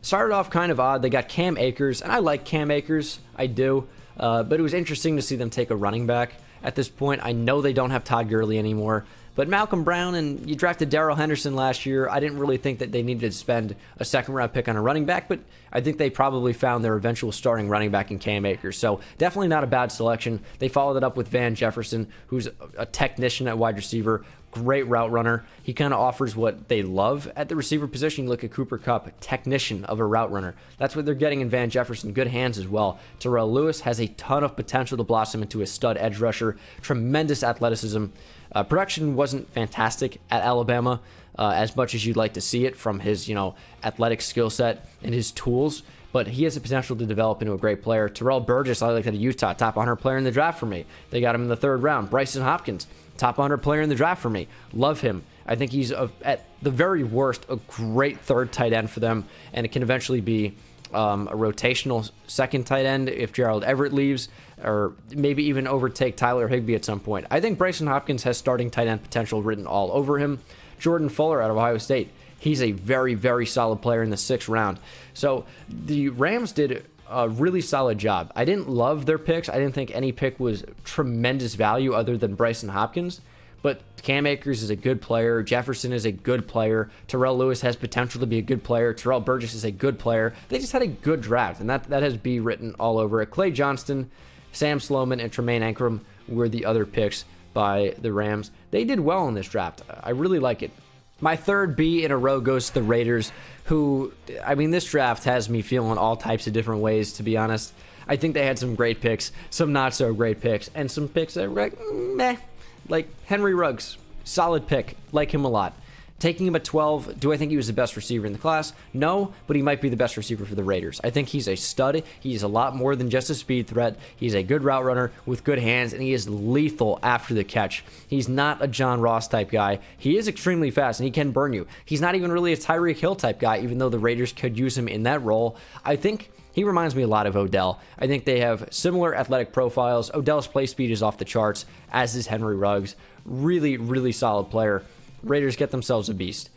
Started off kind of odd. They got Cam Akers, and I like Cam Akers. I do. But it was interesting to see them take a running back at this point. I know they don't have Todd Gurley anymore. But Malcolm Brown, and you drafted Darrell Henderson last year. I didn't really think that they needed to spend a 2nd-round pick on a running back, but I think they probably found their eventual starting running back in Cam Akers. So definitely not a bad selection. They followed it up with Van Jefferson, who's a technician at wide receiver, great route runner. He kind of offers what they love at the receiver position. You look at Cooper Kupp, technician of a route runner. That's what they're getting in Van Jefferson. Good hands as well. Terrell Lewis has a ton of potential to blossom into a stud edge rusher. Tremendous athleticism. Production wasn't fantastic at Alabama as much as you'd like to see it from his, athletic skill set and his tools, but he has the potential to develop into a great player. Terrell Burgess, I like that at Utah, top 100 player in the draft for me. They got him in the 3rd round. Bryson Hopkins, top 100 player in the draft for me. Love him. I think he's, at the very worst, a great 3rd tight end for them, and it can eventually be a rotational 2nd tight end if Gerald Everett leaves, or maybe even overtake Tyler Higbee at some point. I think Bryson Hopkins has starting tight end potential written all over him. Jordan Fuller out of Ohio State, he's a very, very solid player in the 6th round. So the Rams did a really solid job. I didn't love their picks. I didn't think any pick was tremendous value other than Bryson Hopkins. But Cam Akers is a good player. Jefferson is a good player. Terrell Lewis has potential to be a good player. Terrell Burgess is a good player. They just had a good draft, and that has B written all over it. Clay Johnston, Sam Sloman, and Tremaine Ankrum were the other picks by the Rams. They did well in this draft. I really like it. My 3rd B in a row goes to the Raiders, who, this draft has me feeling all types of different ways, to be honest. I think they had some great picks, some not so great picks, and some picks that were like, meh. Like Henry Ruggs, solid pick, like him a lot. Taking him at 12, do I think he was the best receiver in the class? No, but he might be the best receiver for the Raiders. I think he's a stud. He's a lot more than just a speed threat. He's a good route runner with good hands, and he is lethal after the catch. He's not a John Ross type guy. He is extremely fast, and he can burn you. He's not even really a Tyreek Hill type guy, even though the Raiders could use him in that role. I think he reminds me a lot of Odell. I think they have similar athletic profiles. Odell's play speed is off the charts, as is Henry Ruggs. Really, really solid player. Raiders get themselves a beast.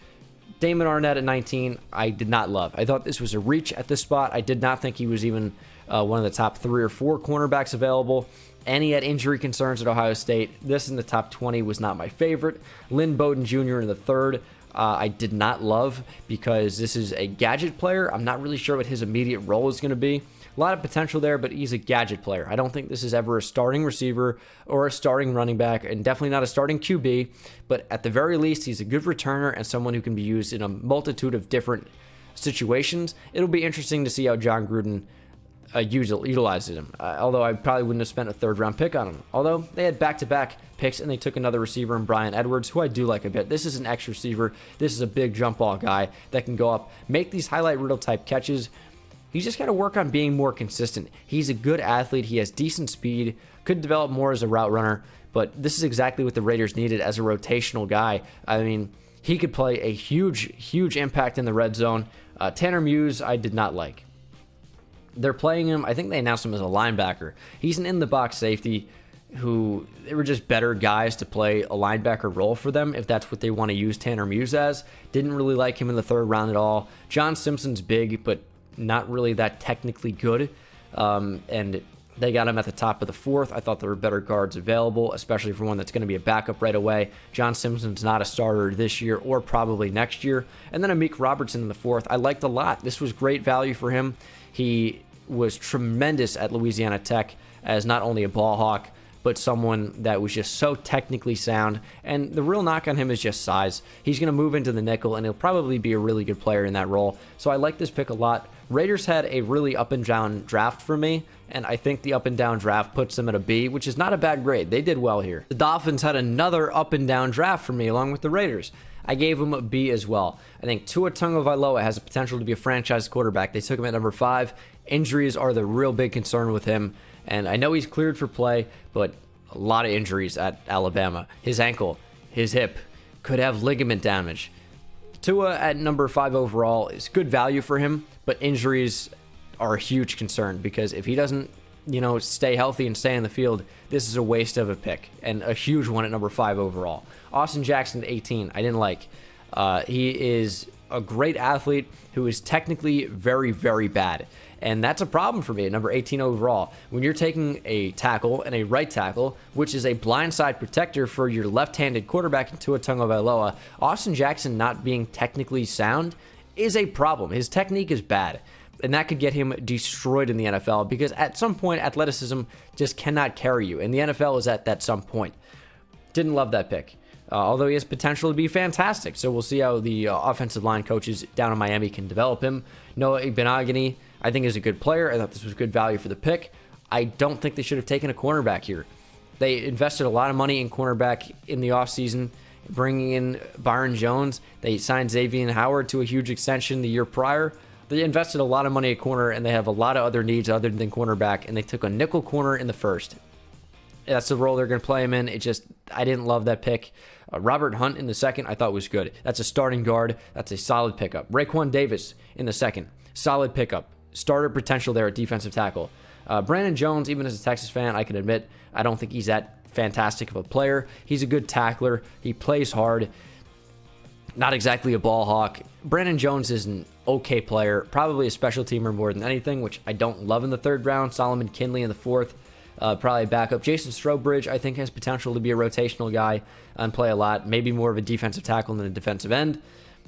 Damon Arnett at 19, I did not love. I thought this was a reach at this spot. I did not think he was even one of the top 3 or 4 cornerbacks available. And he had injury concerns at Ohio State. This in the top 20 was not my favorite. Lynn Bowden Jr. in the 3rd. I did not love because this is a gadget player. I'm not really sure what his immediate role is going to be. A lot of potential there, but he's a gadget player. I don't think this is ever a starting receiver or a starting running back, and definitely not a starting QB. But at the very least, he's a good returner and someone who can be used in a multitude of different situations. It'll be interesting to see how John Gruden utilizes him. Although I probably wouldn't have spent a 3rd-round pick on him. Although they had back-to-back picks, and they took another receiver in Brian Edwards, who I do like a bit. This is an X receiver. This is a big jump ball guy that can go up, make these highlight reel type catches. He's just got to work on being more consistent. He's a good athlete. He has decent speed. Could develop more as a route runner, but this is exactly what the Raiders needed as a rotational guy. He could play a huge impact in the red zone. Tanner Muse, I did not like. They're playing him, I think they announced him as a linebacker. He's an in-the-box safety who, they were just better guys to play a linebacker role for them if that's what they want to use Tanner Muse as. Didn't really like him in the third round at all. John Simpson's big, but not really that technically good. And they got him at the top of the fourth. I thought there were better guards available, especially for one that's going to be a backup right away. John Simpson's not a starter this year or probably next year. And then Amik Robertson in the fourth, I liked a lot. This was great value for him. He was tremendous at Louisiana Tech as not only a ball hawk, but someone that was just so technically sound. And the real knock on him is just size. He's going to move into the nickel, and he'll probably be a really good player in that role. So I like this pick a lot. Raiders had a really up and down draft for me, and I think the up and down draft puts them at a B, which is not a bad grade. They did well here. The Dolphins had another up and down draft for me along with the Raiders. I gave him a B as well. I think Tua Tagovailoa has the potential to be a franchise quarterback. They took him at number 5. Injuries are the real big concern with him, and I know he's cleared for play, but a lot of injuries at Alabama. His ankle, his hip, could have ligament damage. Tua at number 5 overall is good value for him, but injuries are a huge concern because if he doesn't, stay healthy and stay in the field, this is a waste of a pick and a huge one at number 5 overall. Austin Jackson at 18, I didn't like. He is a great athlete who is technically very, very bad. And that's a problem for me at number 18 overall. When you're taking a tackle and a right tackle, which is a blindside protector for your left-handed quarterback in Tua Tagovailoa, Austin Jackson not being technically sound is a problem. His technique is bad. And that could get him destroyed in the NFL because at some point, athleticism just cannot carry you. And the NFL is at that some point. Didn't love that pick. Although he has potential to be fantastic. So we'll see how the offensive line coaches down in Miami can develop him. Noah Igbenogany, I think, is a good player. I thought this was good value for the pick. I don't think they should have taken a cornerback here. They invested a lot of money in cornerback in the offseason, bringing in Byron Jones. They signed Xavier Howard to a huge extension the year prior. They invested a lot of money at corner, and they have a lot of other needs other than cornerback, and they took a nickel corner in the first. That's the role they're going to play him in. I didn't love that pick. Robert Hunt in the second, I thought was good. That's a starting guard. That's a solid pickup. Raekwon Davis in the second, solid pickup. Starter potential there at defensive tackle. Brandon Jones, even as a Texas fan, I can admit, I don't think he's that fantastic of a player. He's a good tackler. He plays hard. Not exactly a ball hawk. Brandon Jones is an okay player, probably a special teamer more than anything, which I don't love in the third round. Solomon Kinley in the fourth. Probably a backup. Jason Strobridge, I think, has potential to be a rotational guy and play a lot. Maybe more of a defensive tackle than a defensive end.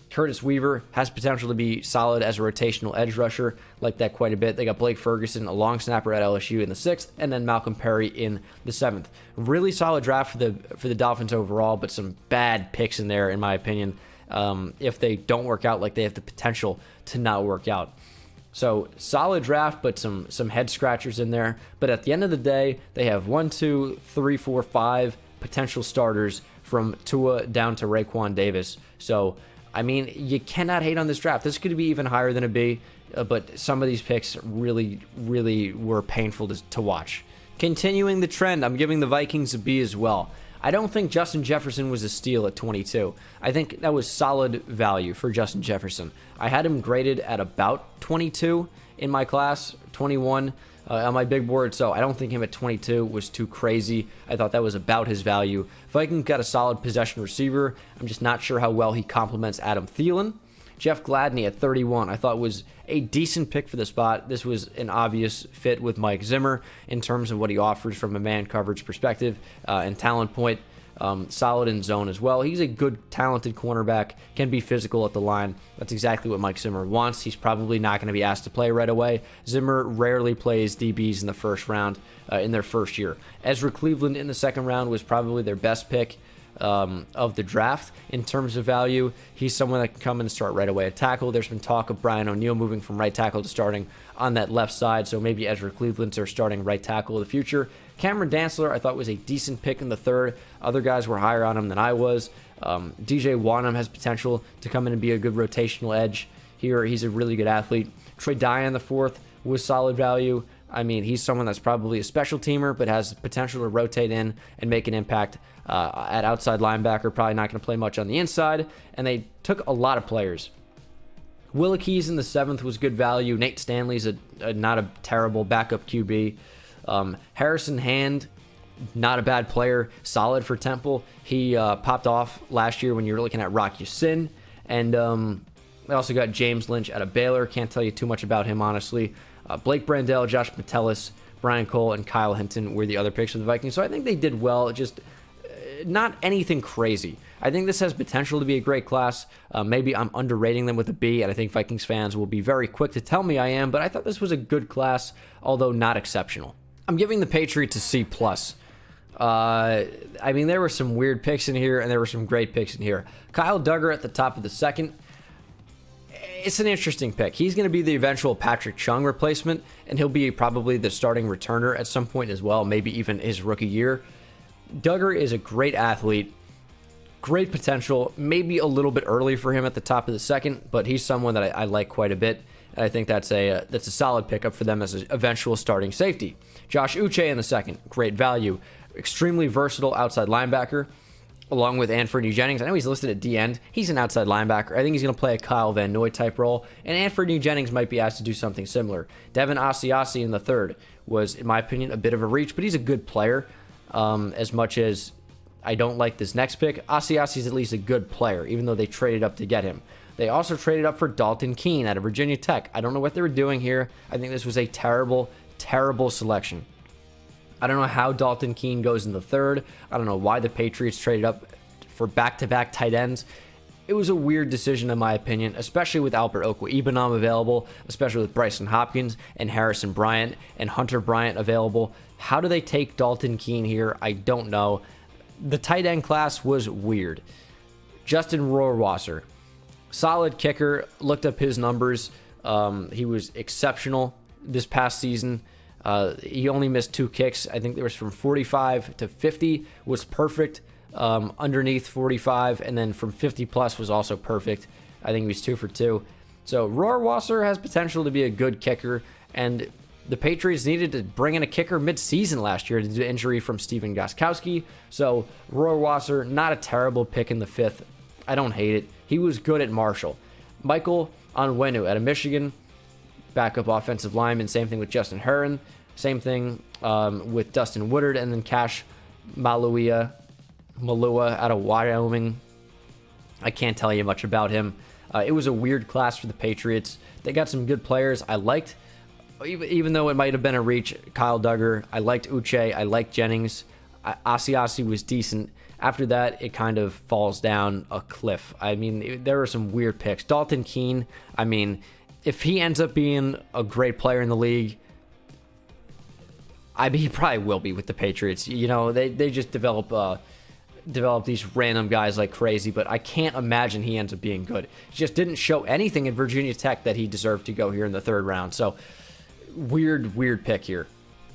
Curtis Weaver has potential to be solid as a rotational edge rusher. Like that quite a bit. They got Blake Ferguson, a long snapper at LSU in the 6th, and then Malcolm Perry in the 7th. Really solid draft for the Dolphins overall, but some bad picks in there, in my opinion. If they don't work out, like they have the potential to not work out. So solid draft, but some head scratchers in there. But at the end of the day, they have 1, 2, 3, 4, 5 potential starters from Tua down to Raekwon Davis. So, I mean, you cannot hate on this draft. This could be even higher than a B, but some of these picks really, really were painful to watch. Continuing the trend, I'm giving the Vikings a B as well. I don't think Justin Jefferson was a steal at 22. I think that was solid value for Justin Jefferson. I had him graded at about 22 in my class, 21 on my big board, so I don't think him at 22 was too crazy. I thought that was about his value. Vikings got a solid possession receiver. I'm just not sure how well he complements Adam Thielen. Jeff Gladney at 31, I thought was a decent pick for the spot. This was an obvious fit with Mike Zimmer in terms of what he offers from a man coverage perspective and talent point. Solid in zone as well. He's a good, talented cornerback, can be physical at the line. That's exactly what Mike Zimmer wants. He's probably not going to be asked to play right away. Zimmer rarely plays DBs in the first round in their first year. Ezra Cleveland in the second round was probably their best pick of the draft in terms of value. He's someone that can come in and start right away at tackle. There's been talk of Brian O'Neill moving from right tackle to starting on that left side, so maybe Ezra Cleveland's their starting right tackle of the future. Cameron Dantzler, I thought, was a decent pick in the third. Other guys were higher on him than I was. DJ Wanham has potential to come in and be a good rotational edge here. He's a really good athlete. Trey Dye in the fourth was solid value. I mean, he's someone that's probably a special teamer, but has potential to rotate in and make an impact at outside linebacker. Probably not going to play much on the inside. And they took a lot of players. Willikes in the 7th was good value. Nate Stanley's not a terrible backup QB. Harrison Hand, not a bad player. Solid for Temple. He popped off last year when you were looking at Rock Ya-Sin. And they also got James Lynch out of Baylor. Can't tell you too much about him, honestly. Blake Brandell, Josh Metellus, Brian Cole, and Kyle Hinton were the other picks for the Vikings. So I think they did well. Just not anything crazy. I think this has potential to be a great class. Maybe I'm underrating them with a B, and I think Vikings fans will be very quick to tell me I am, but I thought this was a good class, although not exceptional. I'm giving the Patriots a C+. I mean, there were some weird picks in here, and there were some great picks in here. Kyle Duggar at the top of the 2nd. It's an interesting pick. He's going to be the eventual Patrick Chung replacement, and he'll be probably the starting returner at some point as well, maybe even his rookie year. Duggar is a great athlete, great potential, maybe a little bit early for him at the top of the 2nd, but he's someone that I like quite a bit. And I think that's a solid pickup for them as an eventual starting safety. Josh Uche in the 2nd, great value, extremely versatile outside linebacker, along with Anthony Jennings. I know he's listed at D-end. He's an outside linebacker. I think he's going to play a Kyle Van Noy type role, and Anthony Jennings might be asked to do something similar. Devin Asiasi in the 3rd was, in my opinion, a bit of a reach, but he's a good player. As much as I don't like this next pick, Asiasi's at least a good player, even though they traded up to get him. They also traded up for Dalton Keene out of Virginia Tech. I don't know what they were doing here. I think this was a terrible, terrible selection. I don't know how Dalton Keene goes in the 3rd. I don't know why the Patriots traded up for back-to-back tight ends. It was a weird decision in my opinion, especially with Albert Okwuegbunam available, especially with Bryson Hopkins and Harrison Bryant and Hunter Bryant available. How do they take Dalton Keene here? I don't know. The tight end class was weird. Justin Rohrwasser, solid kicker. Looked up his numbers. He was exceptional this past season. He only missed 2 kicks. I think there was from 45 to 50 was perfect. Underneath 45, and then from 50 plus was also perfect. I think he was 2 for 2. So Rohrwasser has potential to be a good kicker, and the Patriots needed to bring in a kicker mid-season last year due to injury from Steven Gostkowski. So Rohrwasser, not a terrible pick in the 5th. I don't hate it. He was good at Marshall. Michael Onwenu out of Michigan, backup offensive lineman. Same thing with Justin Herron. Same thing with Dustin Woodard, and then Cash Malua out of Wyoming. I can't tell you much about him. It was a weird class for the Patriots. They got some good players. I liked, even though it might have been a reach, Kyle Duggar. I liked Uche. I liked Jennings. Asiasi was decent. After that, it kind of falls down a cliff. I mean, there were some weird picks. Dalton Keene, I mean, if he ends up being a great player in the league, I mean, he probably will be with the Patriots. You know, they just develop these random guys like crazy, but I can't imagine he ends up being good. He just didn't show anything in Virginia Tech that he deserved to go here in the 3rd round. So, weird pick here.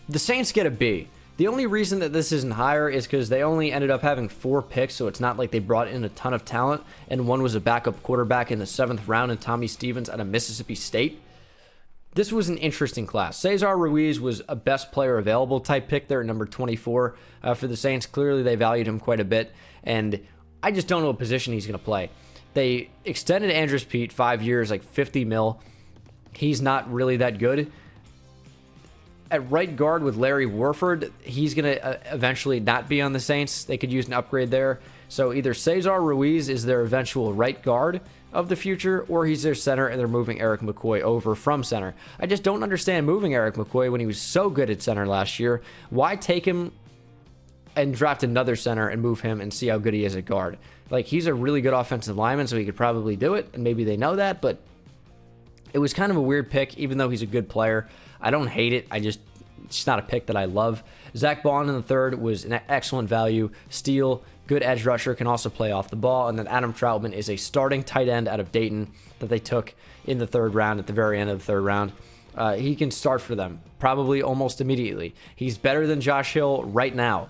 The Saints get a B. The only reason that this isn't higher is because they only ended up having 4 picks, so it's not like they brought in a ton of talent, and one was a backup quarterback in the 7th round, and Tommy Stevens out of Mississippi State. This was an interesting class. Cesar Ruiz was a best player available type pick there at number 24 for the Saints. Clearly, they valued him quite a bit, and I just don't know what position he's going to play. They extended Andrus Peat 5 years, like $50 million. He's not really that good. At right guard with Larry Warford, he's going to eventually not be on the Saints. They could use an upgrade there. So either Cesar Ruiz is their eventual right guard of the future, or he's their center and they're moving Eric McCoy over from center. I just don't understand moving Eric McCoy when he was so good at center last year. Why take him and draft another center and move him and see how good he is at guard? Like, he's a really good offensive lineman, so he could probably do it, and maybe they know that, but it was kind of a weird pick, even though he's a good player. I don't hate it. It's not a pick that I love. Zach Bond in the 3rd was an excellent value. Steal, good edge rusher, can also play off the ball. And then Adam Troutman is a starting tight end out of Dayton that they took in the 3rd round, at the very end of the 3rd round. He can start for them, probably almost immediately. He's better than Josh Hill right now.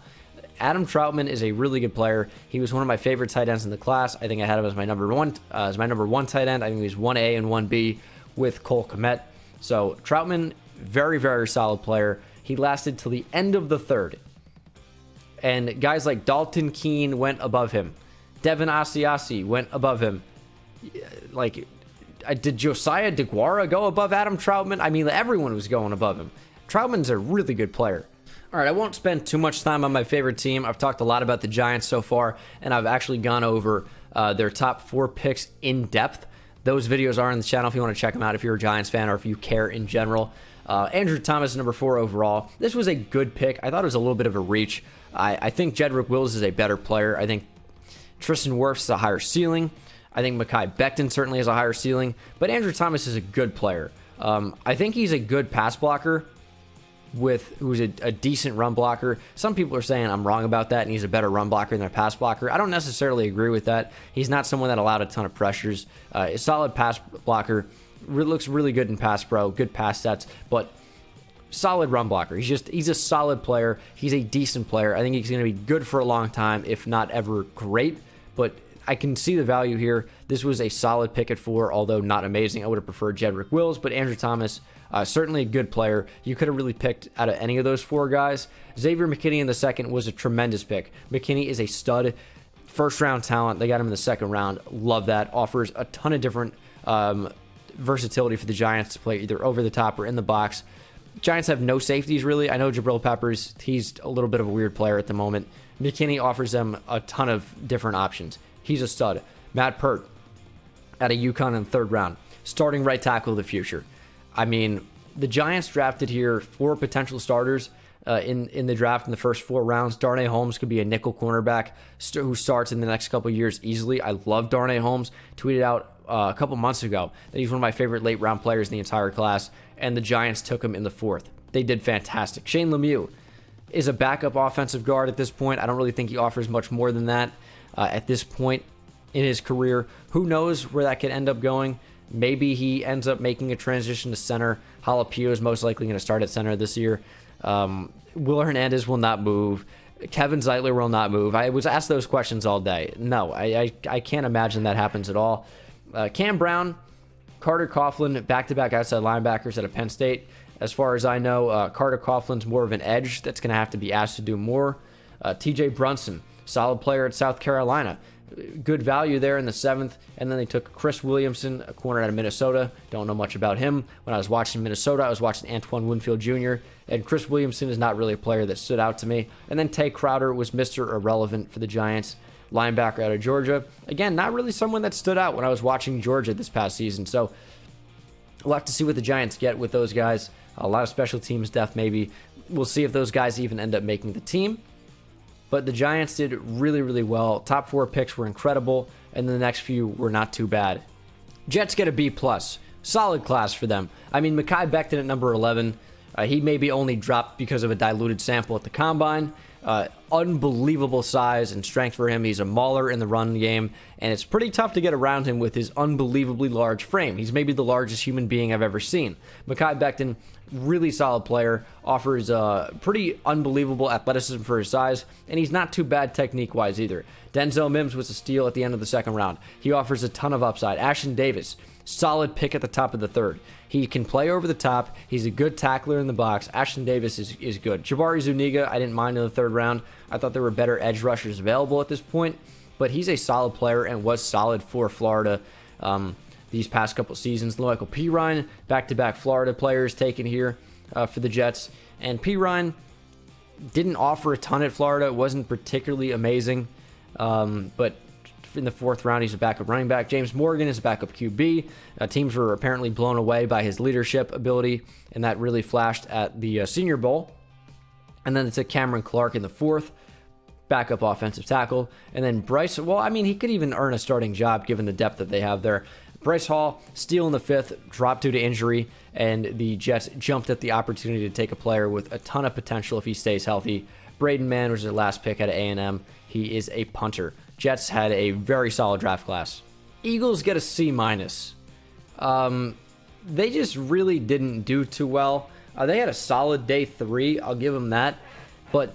Adam Troutman is a really good player. He was one of my favorite tight ends in the class. I think I had him as my number one tight end. I think he was 1A and 1B with Cole Kmet. So Troutman, Very, very solid player. He lasted till the end of the third. And guys like Dalton Keene went above him. Devin Asiasi went above him. Like, did Josiah DeGuara go above Adam Troutman? I mean, everyone was going above him. Troutman's a really good player. All right, I won't spend too much time on my favorite team. I've talked a lot about the Giants so far, and I've actually gone over their top 4 picks in depth. Those videos are on the channel if you want to check them out if you're a Giants fan or if you care in general. Andrew Thomas, number 4 overall. This was a good pick. I thought it was a little bit of a reach. I think Jedrick Wills is a better player. I think Tristan Wirfs is a higher ceiling. I think Mekhi Becton certainly has a higher ceiling. But Andrew Thomas is a good player. I think he's a good pass blocker who's a decent run blocker. Some people are saying I'm wrong about that, and he's a better run blocker than a pass blocker. I don't necessarily agree with that. He's not someone that allowed a ton of pressures. A solid pass blocker. Looks really good in pass pro, good pass sets, but solid run blocker. He's a solid player. He's a decent player. I think he's going to be good for a long time, if not ever great, but I can see the value here. This was a solid pick at 4, although not amazing. I would have preferred Jedrick Wills, but Andrew Thomas, certainly a good player. You could have really picked out of any of those 4 guys. Xavier McKinney in the second was a tremendous pick. McKinney is a stud, first-round talent. They got him in the second round. Love that. Offers a ton of different versatility for the Giants to play either over the top or in the box. Giants have no safeties, really. I know Jabril Peppers, he's a little bit of a weird player at the moment. McKinney offers them a ton of different options. He's a stud. Matt Pert out of UConn in the third round. Starting right tackle of the future. I mean, the Giants drafted here 4 potential starters in the draft in the first 4 rounds. Darnay Holmes could be a nickel cornerback who starts in the next couple years easily. I love Darnay Holmes. Tweeted out a couple months ago that he's one of my favorite late round players in the entire class, and the Giants took him in the 4th. They did fantastic. Shane Lemieux is a backup offensive guard at this point. I don't really think he offers much more than that at this point in his career. Who knows where that could end up going? Maybe he ends up making a transition to center. Jalapeno is most likely going to start at center this year. Will Hernandez will not move. Kevin Zeitler will not move. I was asked those questions all day. No, I can't imagine that happens at all. Cam Brown, Carter Coughlin, back-to-back outside linebackers at Penn State. As far as I know, Carter Coughlin's more of an edge that's going to have to be asked to do more. TJ Brunson, solid player at South Carolina. Good value there in the 7th. And then they took Chris Williamson, a corner out of Minnesota. Don't know much about him. When I was watching Minnesota, I was watching Antoine Winfield Jr., and Chris Williamson is not really a player that stood out to me. And then Tay Crowder was Mr. Irrelevant for the Giants. Linebacker out of Georgia. Again, not really someone that stood out when I was watching Georgia this past season. So we'll have to see what the Giants get with those guys. A lot of special teams depth maybe. We'll see if those guys even end up making the team. But the Giants did really, really well. Top 4 picks were incredible, and the next few were not too bad. Jets get a B+. Solid class for them. I mean, Mekhi Becton at number 11. He maybe only dropped because of a diluted sample at the Combine. Unbelievable size and strength for him. He's a mauler in the run game, and it's pretty tough to get around him with his unbelievably large frame. He's maybe the largest human being I've ever seen. Mekhi Becton, really solid player, offers pretty unbelievable athleticism for his size, and he's not too bad technique-wise either. Denzel Mims was a steal at the end of the second round. He offers a ton of upside. Ashton Davis, solid pick at the top of the 3rd. He can play over the top. He's a good tackler in the box. Ashton Davis is good. Jabari Zuniga, I didn't mind in the 3rd round. I thought there were better edge rushers available at this point, but he's a solid player and was solid for Florida these past couple seasons. Michael Pirine, back-to-back Florida players taken here for the Jets. And Pirine didn't offer a ton at Florida. It wasn't particularly amazing, but in the 4th round, he's a backup running back. James Morgan is a backup QB. Teams were apparently blown away by his leadership ability, and that really flashed at the Senior Bowl. And then they took Cameron Clark in the 4th, backup offensive tackle. And then Bryce, well, I mean, he could even earn a starting job given the depth that they have there. Bryce Hall, steal in the 5th, dropped due to injury, and the Jets jumped at the opportunity to take a player with a ton of potential if he stays healthy. Braden Mann was their last pick out of A&M. He is a punter. Jets had a very solid draft class. Eagles get a C-. They just really didn't do too well. They had a solid day 3, I'll give them that. But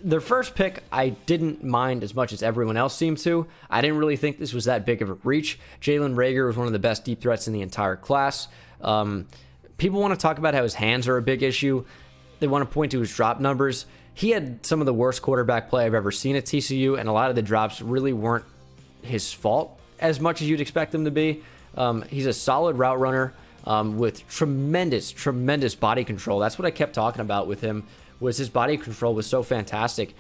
their first pick, I didn't mind as much as everyone else seemed to. I didn't really think this was that big of a reach. Jalen Reagor was one of the best deep threats in the entire class. People want to talk about how his hands are a big issue. They want to point to his drop numbers. He had some of the worst quarterback play I've ever seen at TCU, and a lot of the drops really weren't his fault as much as you'd expect them to be. He's a solid route runner with tremendous body control. That's what I kept talking about with him, was his body control was so fantastic.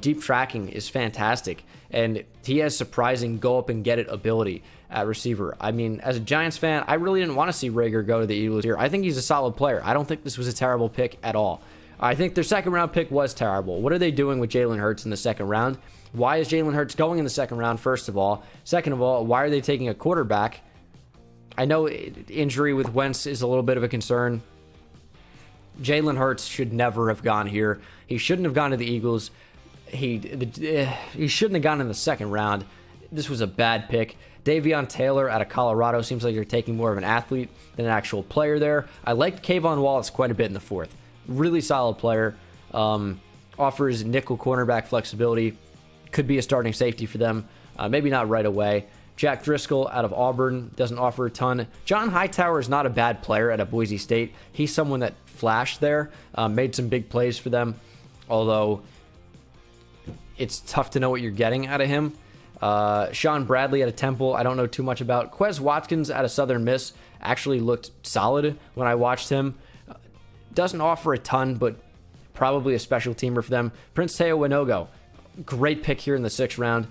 Deep tracking is fantastic, and he has surprising go-up-and-get-it ability at receiver. I mean, as a Giants fan, I really didn't want to see Rager go to the Eagles here. I think he's a solid player. I don't think this was a terrible pick at all. I think their second-round pick was terrible. What are they doing with Jalen Hurts in the second round? Why is Jalen Hurts going in the second round, first of all? Second of all, why are they taking a quarterback? I know injury with Wentz is a little bit of a concern. Jalen Hurts should never have gone here. He shouldn't have gone to the Eagles. He shouldn't have gone in the second round. This was a bad pick. Davion Taylor out of Colorado seems like you're taking more of an athlete than an actual player there. I liked Kayvon Wallace quite a bit in the fourth. Really solid player. Offers nickel cornerback flexibility. Could be a starting safety for them. Maybe not right away. Jack Driscoll out of Auburn doesn't offer a ton. John Hightower is not a bad player at Boise State. He's someone that flashed there, made some big plays for them, although it's tough to know what you're getting out of him. Sean Bradley out of Temple, I don't know too much about. Quez Watkins out of Southern Miss actually looked solid when I watched him. Doesn't offer a ton, but probably a special teamer for them. Prince Teo Winogo, great pick here in the 6th round.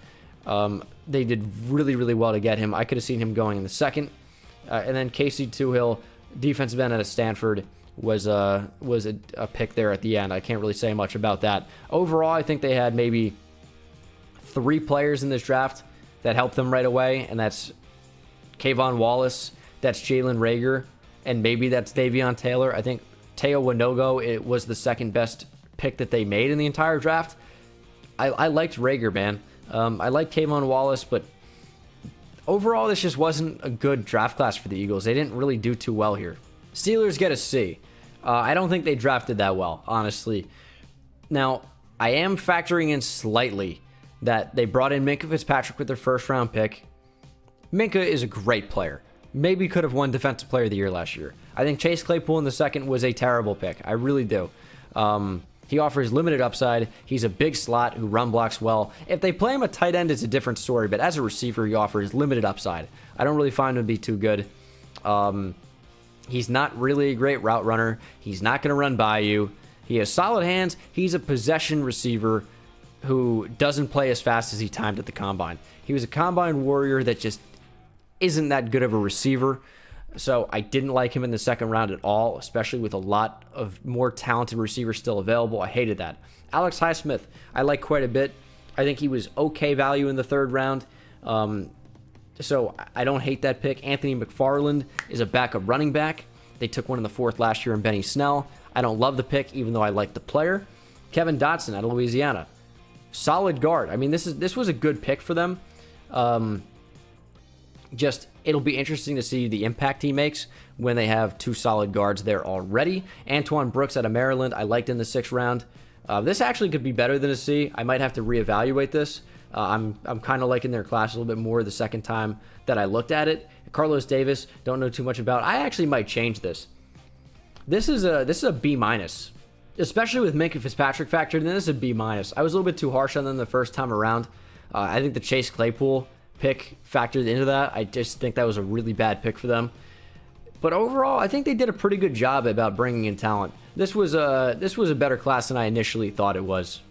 They did really well to get him. I could have seen him going in the 2nd. And then Casey Toohill, defensive end out of Stanford, was a pick there at the end. I can't really say much about that. Overall, I think they had maybe 3 players in this draft that helped them right away, and that's Kayvon Wallace, that's Jalen Rager, and maybe that's Davion Taylor. I think Teo Winogo, it was the second best pick that they made in the entire draft. I liked Rager, man. I liked Kayvon Wallace, but overall, this just wasn't a good draft class for the Eagles. They didn't really do too well here. Steelers get a C. I don't think they drafted that well, honestly. Now, I am factoring in slightly that they brought in Minkah Fitzpatrick with their first-round pick. Minkah is a great player. Maybe could have won Defensive Player of the Year last year. I think Chase Claypool in the 2nd was a terrible pick. I really do. He offers limited upside. He's a big slot who run blocks well. If they play him a tight end, it's a different story, but as a receiver, he offers limited upside. I don't really find him to be too good. He's not really a great route runner. He's not going to run by you. He has solid hands. He's a possession receiver who doesn't play as fast as he timed at the combine. He was a combine warrior that just isn't that good of a receiver. So I didn't like him in the 2nd round at all, especially with a lot of more talented receivers still available. I hated that. Alex Highsmith, I like quite a bit. I think he was okay value in the 3rd round. So I don't hate that pick. Anthony McFarland is a backup running back. They took one in the 4th last year in Benny Snell. I don't love the pick, even though I like the player. Kevin Dotson out of Louisiana. Solid guard. I mean, this was a good pick for them. It'll be interesting to see the impact he makes when they have 2 solid guards there already. Antoine Brooks out of Maryland, I liked in the 6th round. This actually could be better than a C. I might have to reevaluate this. I'm kind of liking their class a little bit more the 2nd time that I looked at it. Carlos Davis, don't know too much about. I actually might change this. This is a B minus, especially with Minkah Fitzpatrick factored in. This is a B minus. I was a little bit too harsh on them the first time around. I think the Chase Claypool pick factored into that. I just think that was a really bad pick for them. But overall, I think they did a pretty good job about bringing in talent. This was a better class than I initially thought it was.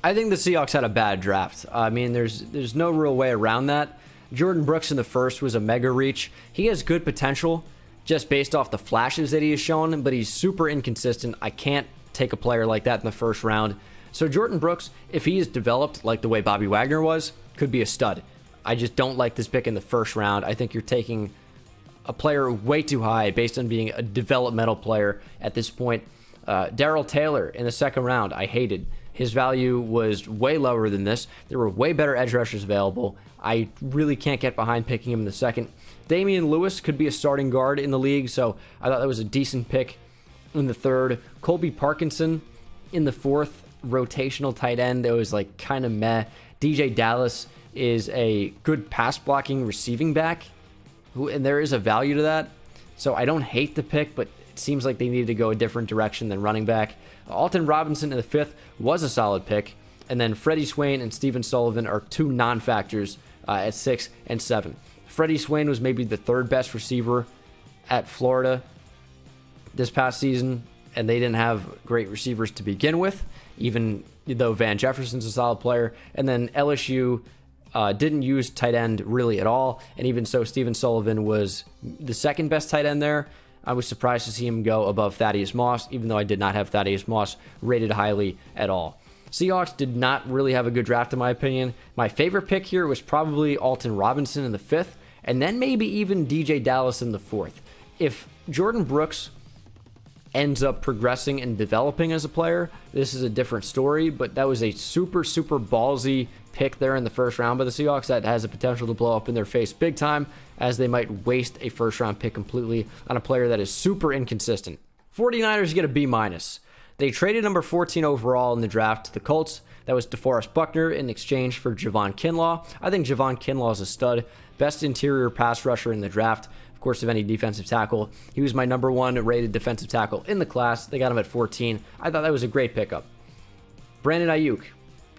I think the Seahawks had a bad draft. I mean, there's no real way around that. Jordan Brooks in the 1st was a mega reach. He has good potential just based off the flashes that he has shown, but he's super inconsistent. I can't take a player like that in the 1st round. So Jordan Brooks, if he is developed like the way Bobby Wagner was, could be a stud. I just don't like this pick in the 1st round. I think you're taking a player way too high based on being a developmental player at this point. Darrell Taylor in the 2nd round, I hated. His value was way lower than this. There were way better edge rushers available. I really can't get behind picking him in the 2nd. Damian Lewis could be a starting guard in the league, so I thought that was a decent pick in the 3rd. Colby Parkinson in the 4th, rotational tight end that was like kind of meh. DJ Dallas is a good pass blocking receiving back, and there is a value to that. So I don't hate the pick, but it seems like they needed to go a different direction than running back. Alton Robinson in the 5th was a solid pick. And then Freddie Swain and Stephen Sullivan are 2 non-factors at 6 and 7. Freddie Swain was maybe the 3rd best receiver at Florida this past season, and they didn't have great receivers to begin with, even though Van Jefferson's a solid player. And then LSU didn't use tight end really at all, and even so, Stephen Sullivan was the 2nd best tight end there. I was surprised to see him go above Thaddeus Moss, even though I did not have Thaddeus Moss rated highly at all. Seahawks did not really have a good draft, in my opinion. My favorite pick here was probably Alton Robinson in the 5th, and then maybe even DJ Dallas in the 4th. If Jordan Brooks ends up progressing and developing as a player, this is a different story, but that was a super ballsy pick there in the 1st round by the Seahawks that has the potential to blow up in their face big time, as they might waste a 1st round pick completely on a player that is super inconsistent. 49ers get a B-. They traded number 14 overall in the draft to the Colts. That was DeForest Buckner in exchange for Javon Kinlaw. I think Javon Kinlaw is a stud. Best interior pass rusher in the draft, of course, of any defensive tackle. He was my number 1 rated defensive tackle in the class. They got him at 14. I thought that was a great pickup. Brandon Ayuk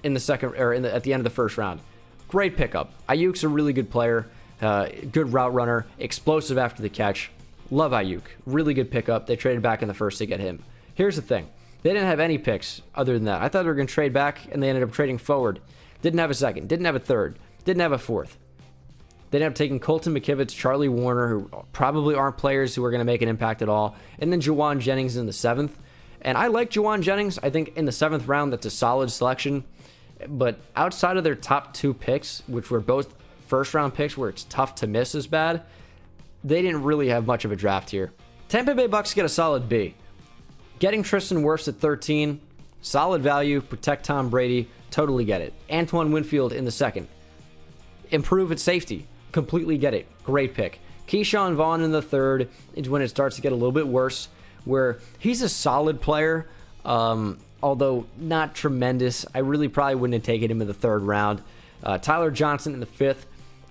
in the second, or at the end of the 1st round. Great pickup. Ayuk's a really good player, good route runner, explosive after the catch. Love Ayuk. Really good pickup. They traded back in the 1st to get him. Here's the thing. They didn't have any picks other than that. I thought they were going to trade back, and they ended up trading forward. Didn't have a 2nd. Didn't have a 3rd. Didn't have a 4th. They ended up taking Colton McKivitz, Charlie Warner, who probably aren't players who are going to make an impact at all, and then Juwan Jennings in the 7th. And I like Juwan Jennings. I think in the 7th round, that's a solid selection. But outside of their top 2 picks, which were both 1st round picks where it's tough to miss as bad, they didn't really have much of a draft here. Tampa Bay Bucks get a solid B. Getting Tristan Wirfs at 13, solid value, protect Tom Brady, totally get it. Antoine Winfield in the 2nd. Improve at safety, completely get it. Great pick. Keyshawn Vaughn in the 3rd is when it starts to get a little bit worse, where he's a solid player, although not tremendous. I really probably wouldn't have taken him in the 3rd round. Tyler Johnson in the 5th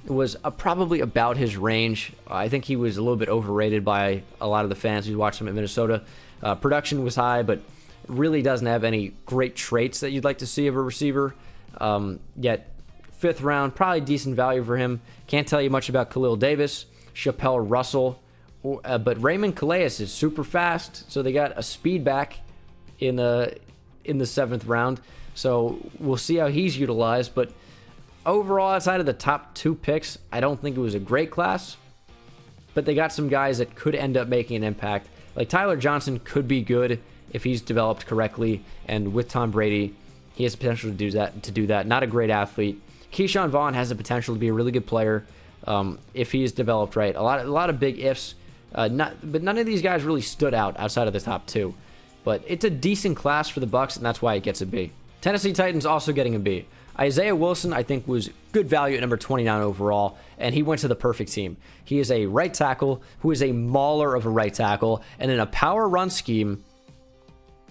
was probably about his range. I think he was a little bit overrated by a lot of the fans who watched him at Minnesota. Production was high, but really doesn't have any great traits that you'd like to see of a receiver. Yet 5th round, probably decent value for him. Can't tell you much about Khalil Davis, Chappelle Russell, but Raymond Calais is super fast, so they got a speed back in the 7th round. So we'll see how he's utilized. But overall, outside of the top 2 picks, I don't think it was a great class. But they got some guys that could end up making an impact. Like Tyler Johnson could be good if he's developed correctly, and with Tom Brady, he has the potential to do that. Not a great athlete. Keyshawn Vaughn has the potential to be a really good player if he is developed right. A lot of big ifs, but none of these guys really stood out outside of the top 2. But it's a decent class for the Bucs, and that's why it gets a B. Tennessee Titans also getting a B. Isaiah Wilson, I think, was good value at number 29 overall, and he went to the perfect team. He is a right tackle who is a mauler of a right tackle, and in a power run scheme,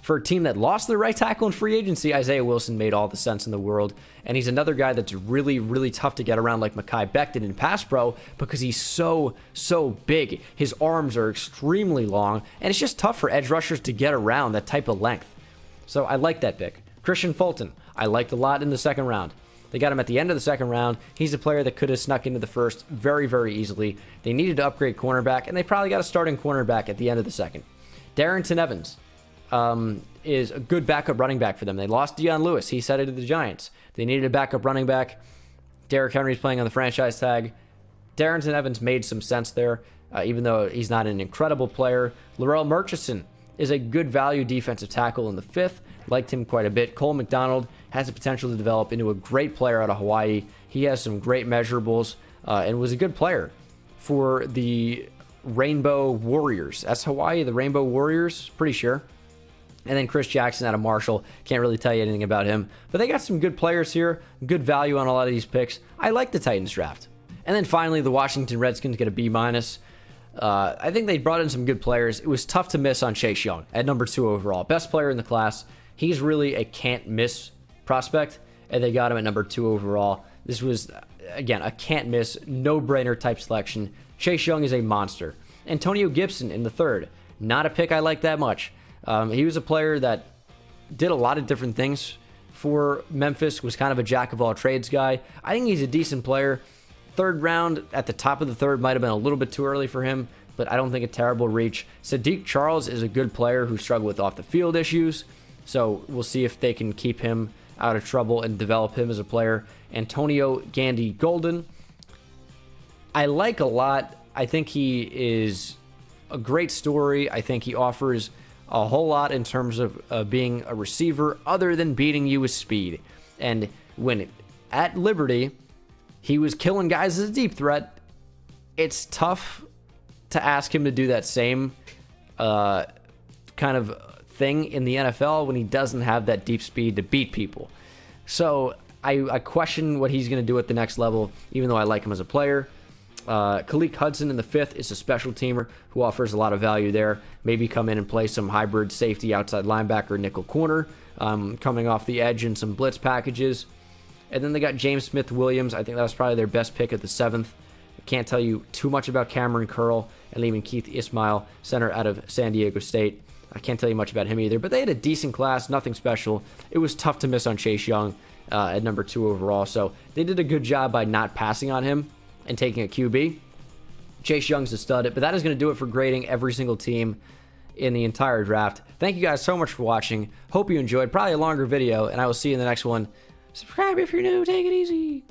for a team that lost their right tackle in free agency, Isaiah Wilson made all the sense in the world, and he's another guy that's really tough to get around like Mekhi Becton in pass pro because he's so big. His arms are extremely long, and it's just tough for edge rushers to get around that type of length. So I like that pick. Christian Fulton, I liked a lot in the 2nd round. They got him at the end of the 2nd round. He's a player that could have snuck into the 1st very easily. They needed to upgrade cornerback, and they probably got a starting cornerback at the end of the 2nd. Darrington Evans is a good backup running back for them. They lost Deion Lewis. He set it to the Giants. They needed a backup running back. Derrick Henry's playing on the franchise tag. Darrington Evans made some sense there, even though he's not an incredible player. Laurel Murchison is a good value defensive tackle in the 5th. Liked him quite a bit. Cole McDonald has the potential to develop into a great player out of Hawaii. He has some great measurables and was a good player for the Rainbow Warriors. That's Hawaii, the Rainbow Warriors, pretty sure. And then Chris Jackson out of Marshall. Can't really tell you anything about him. But they got some good players here. Good value on a lot of these picks. I like the Titans draft. And then finally, the Washington Redskins get a B-. I think they brought in some good players. It was tough to miss on Chase Young at number 2 overall. Best player in the class. He's really a can't-miss prospect, and they got him at number 2 overall. This was, again, a can't-miss, no-brainer type selection. Chase Young is a monster. Antonio Gibson in the 3rd. Not a pick I like that much. He was a player that did a lot of different things for Memphis, was kind of a jack-of-all-trades guy. I think he's a decent player. Third round, at the top of the third, might have been a little bit too early for him, but I don't think a terrible reach. Sadiq Charles is a good player who struggled with off-the-field issues, so we'll see if they can keep him out of trouble and develop him as a player. Antonio Gandy Golden, I like a lot. I think he is a great story. I think he offers a whole lot in terms of being a receiver other than beating you with speed. And when at Liberty, he was killing guys as a deep threat. It's tough to ask him to do that same kind of thing in the NFL when he doesn't have that deep speed to beat people. So I question what he's going to do at the next level, even though I like him as a player. Khaleke Hudson in the 5th is a special teamer who offers a lot of value there. Maybe come in and play some hybrid safety, outside linebacker, nickel corner, coming off the edge in some blitz packages. And then they got James Smith-Williams. I think that was probably their best pick at the 7th. I can't tell you too much about Cameron Curl and leaving Keith Ismail, center out of San Diego State. I can't tell you much about him either, but they had a decent class, nothing special. It was tough to miss on Chase Young at number 2 overall, so they did a good job by not passing on him and taking a QB. Chase Young's a stud, but that is going to do it for grading every single team in the entire draft. Thank you guys so much for watching. Hope you enjoyed. Probably a longer video, and I will see you in the next one. Subscribe if you're new. Take it easy.